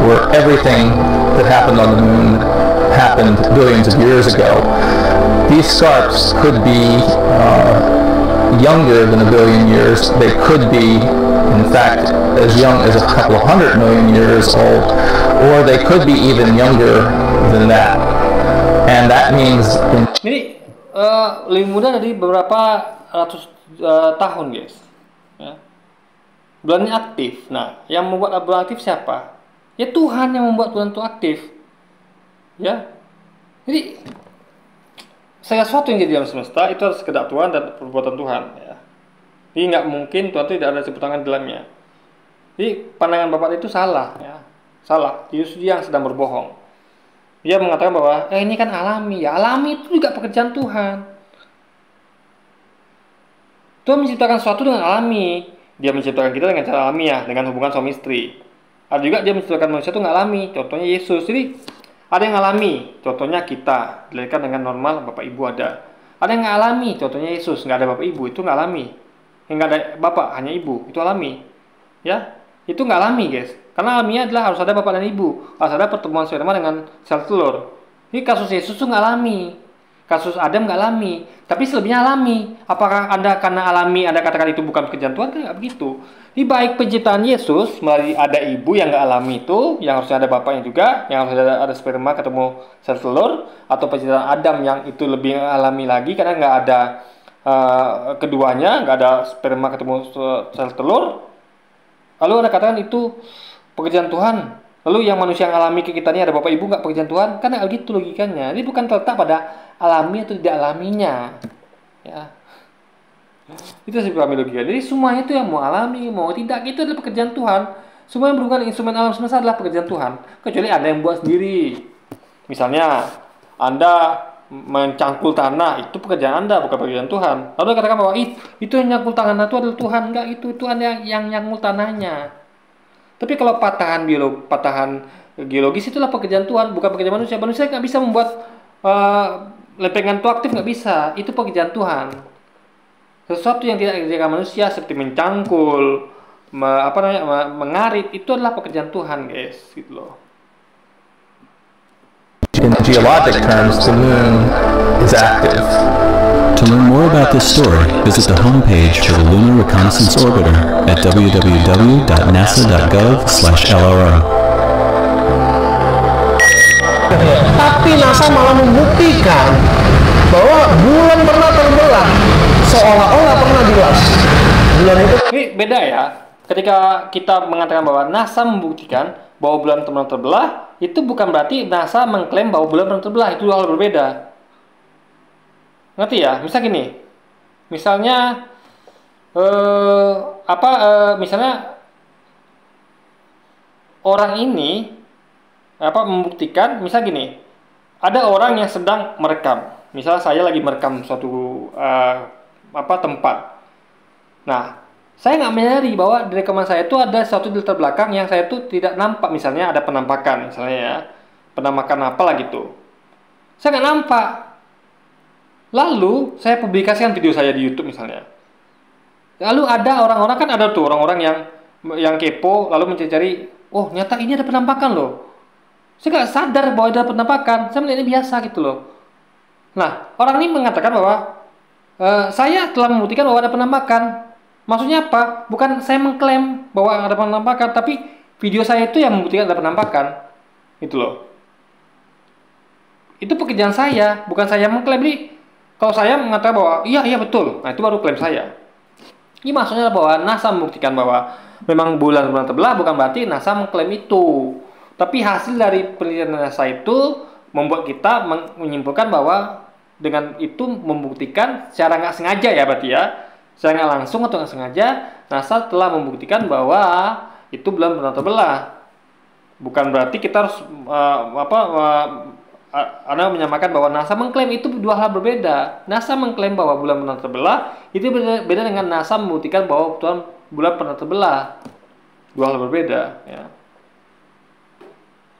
where everything that happened on the moon happened billions of years ago. These scarps could be younger than a billion years. They could be, in fact, as young as a couple of 100 million years old, or they could be even younger than that. And that means... Ini lebih muda dari beberapa ratus tahun, guys. Ya. Bulannya aktif. Nah, yang membuat bulan aktif siapa? Ya Tuhan yang membuat bulan itu aktif. Ya. Jadi segala sesuatu yang jadi dalam semesta itu harus kehendak Tuhan dan perbuatan Tuhan. Ya. Jadi nggak mungkin Tuhan itu tidak ada campur tangan di dalamnya. Jadi pandangan Bapak itu salah. Ya. Salah. Justru dia yang sedang berbohong. Dia mengatakan bahwa ini kan alami. Ya alami itu juga pekerjaan Tuhan. Tuhan menciptakan sesuatu dengan alami. Dia menciptakan kita dengan cara alamiah, dengan hubungan suami istri. Ada juga dia menciptakan manusia itu nggak alami. Contohnya Yesus. Jadi Ada yang alami, contohnya kita dilahirkan dengan normal, bapak ibu ada. Ada yang nggak alami, contohnya Yesus, nggak ada bapak ibu, itu nggak alami. Yang nggak ada bapak, hanya ibu, itu alami. Ya, itu nggak alami guys. Karena alaminya adalah harus ada bapak dan ibu, harus ada pertemuan sperma dengan sel telur. Ini kasus Yesus tuh nggak alami, kasus Adam nggak alami, tapi selebihnya alami. Apakah Anda karena alami Anda katakan itu bukan pekerjaan Tuhan? Kan nggak begitu. Ini baik penciptaan Yesus melalui ada ibu yang nggak alami itu, yang harusnya ada bapaknya juga, yang harus ada sperma ketemu sel telur, atau penciptaan Adam yang itu lebih alami lagi karena nggak ada keduanya, nggak ada sperma ketemu sel telur. Lalu Anda katakan itu pekerjaan Tuhan. Lalu yang manusia yang alami ke kita ini ada bapak ibu nggak pekerjaan Tuhan? Kan nggak gitu logikanya. Ini bukan terletak pada alami atau tidak alaminya. Ya. Itu sih kami logika. Jadi semua itu yang mau alami, mau tidak, itu adalah pekerjaan Tuhan. Semua yang berhubungan instrumen alam semesta adalah pekerjaan Tuhan. Kecuali Anda yang buat sendiri. Misalnya, Anda mencangkul tanah, itu pekerjaan Anda, bukan pekerjaan Tuhan. Lalu katakan bahwa itu yang nyangkul tanah itu adalah Tuhan. Enggak, itu Anda yang nyangkul tanahnya. Tapi kalau patahan geologis itulah pekerjaan Tuhan, bukan pekerjaan manusia. Manusia nggak bisa membuat lempengan itu aktif, nggak bisa. Itu pekerjaan Tuhan. Sesuatu yang tidak dikerjakan manusia seperti mencangkul, mengarit, itu adalah pekerjaan Tuhan, guys, gitu loh. In geologic terms, the moon is active. To learn more about this story, visit the homepage for the Lunar Reconnaissance Orbiter at www.nasa.gov/LRO. Tapi NASA malah membuktikan bahwa bulan pernah terbelah, seolah-olah pernah dilas. Bulan itu. Ini beda ya. Ketika kita mengatakan bahwa NASA membuktikan bahwa bulan pernah terbelah, itu bukan berarti NASA mengklaim bahwa bulan pernah terbelah. Itu dua hal berbeda. Ngerti ya? Misal gini. Misalnya misalnya orang ini membuktikan, misal gini. Ada orang yang sedang merekam. Misalnya saya lagi merekam suatu tempat. Nah, saya nggak menyadari bahwa di rekaman saya itu ada suatu di latar belakang yang saya itu tidak nampak. Misalnya ada penampakan, misalnya ya, penampakan apalah gitu. Saya nggak nampak. Lalu saya publikasikan video saya di YouTube misalnya. Lalu ada orang-orang, kan ada tuh orang-orang yang kepo lalu mencari, oh nyata ini ada penampakan loh. Saya nggak sadar bahwa ada penampakan. Saya melihat ini biasa gitu loh. Nah, orang ini mengatakan bahwa saya telah membuktikan bahwa ada penampakan. Maksudnya apa? Bukan saya mengklaim bahwa ada penampakan, tapi video saya itu yang membuktikan ada penampakan. Gitu loh. Itu pekerjaan saya, bukan saya mengklaim. Jadi, kalau saya mengatakan bahwa iya betul, nah itu baru klaim saya. Ini maksudnya bahwa NASA membuktikan bahwa memang bulan pernah terbelah, bukan berarti NASA mengklaim itu. Tapi hasil dari penelitian NASA itu membuat kita menyimpulkan bahwa dengan itu membuktikan secara nggak sengaja ya berarti ya, secara nggak langsung atau nggak sengaja, NASA telah membuktikan bahwa itu bulan pernah terbelah. Bukan berarti kita harus Anda menyamakan bahwa NASA mengklaim, itu dua hal berbeda. NASA mengklaim bahwa bulan pernah terbelah, itu beda dengan NASA membuktikan bahwa bulan pernah terbelah. Dua hal berbeda. Ya.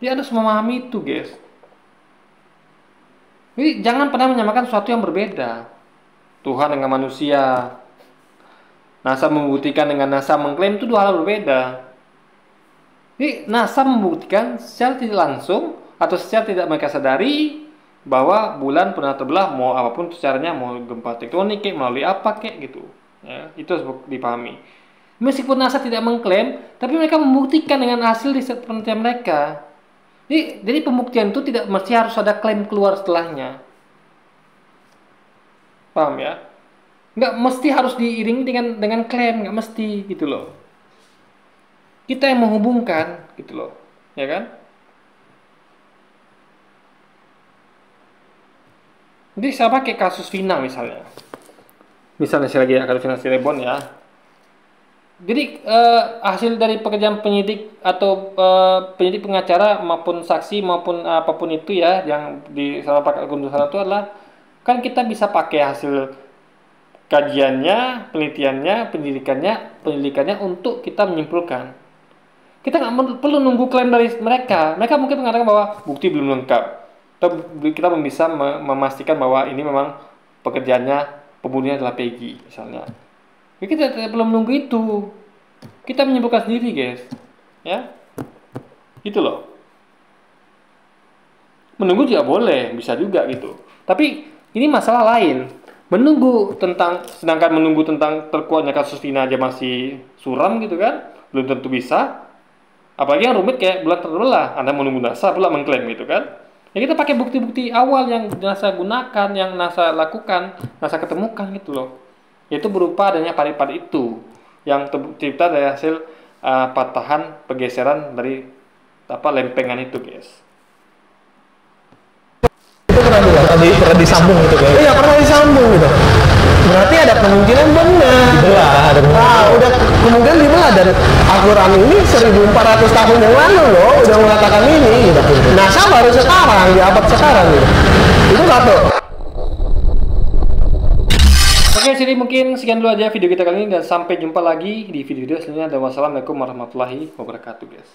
Jadi Anda harus memahami itu, guys. Jadi jangan pernah menyamakan sesuatu yang berbeda. Tuhan dengan manusia. NASA membuktikan dengan NASA mengklaim, itu dua hal berbeda. Jadi NASA membuktikan secara tidak langsung atau secara tidak mereka sadari bahwa bulan pernah terbelah, mau apapun caranya, mau gempa tektonik melalui apa gitu ya, itu harus dipahami. Meskipun NASA tidak mengklaim, tapi mereka membuktikan dengan hasil riset penelitian mereka. Jadi pembuktian itu tidak mesti harus ada klaim keluar setelahnya, paham ya? Nggak mesti harus diiringi dengan klaim, nggak mesti gitu loh. Kita yang menghubungkan gitu loh, ya kan? Jadi saya pakai kasus Vina misalnya. Misalnya saya lagi kasus Vina Cirebon ya. Jadi hasil dari pekerjaan penyidik atau penyidik pengacara maupun saksi maupun apapun itu ya yang di salah pakai Guntur sana itu adalah kan kita bisa pakai hasil kajiannya, penelitiannya, penyelidikannya untuk kita menyimpulkan. Kita nggak perlu nunggu klaim dari mereka. Mereka mungkin mengatakan bahwa bukti belum lengkap. Kita belum bisa memastikan bahwa ini memang pekerjaannya pembunuhnya adalah Peggy misalnya. Kita tidak perlu menunggu itu. Kita menyimpulkan sendiri, guys. Ya, gitu loh. Menunggu juga boleh, bisa juga gitu. Tapi ini masalah lain. Sedangkan menunggu tentang terkuatnya kasus Vina aja masih suram gitu kan, belum tentu bisa. Apalagi yang rumit kayak bulan terbelah, Anda menunggu NASA pula mengklaim gitu kan. Ya kita pakai bukti-bukti awal yang NASA gunakan, yang NASA lakukan, NASA ketemukan gitu loh. Yaitu berupa adanya parit-parit itu yang tercipta dari hasil patahan pergeseran dari lempengan itu, guys. Itu pernah disambung gitu kan? Iya, pernah disambung gitu. Berarti ada kemungkinan benar. Ada Udah kemungkinan dibelah, dan Al-Quran ini 1400 tahun yang lalu loh udah mengatakan ini gitu. NASA baru sekarang, di abad sekarang gitu. Itu satu. Oke, jadi mungkin sekian dulu aja video kita kali ini, dan sampai jumpa lagi di video-video selanjutnya. Dan wassalamualaikum warahmatullahi wabarakatuh, guys.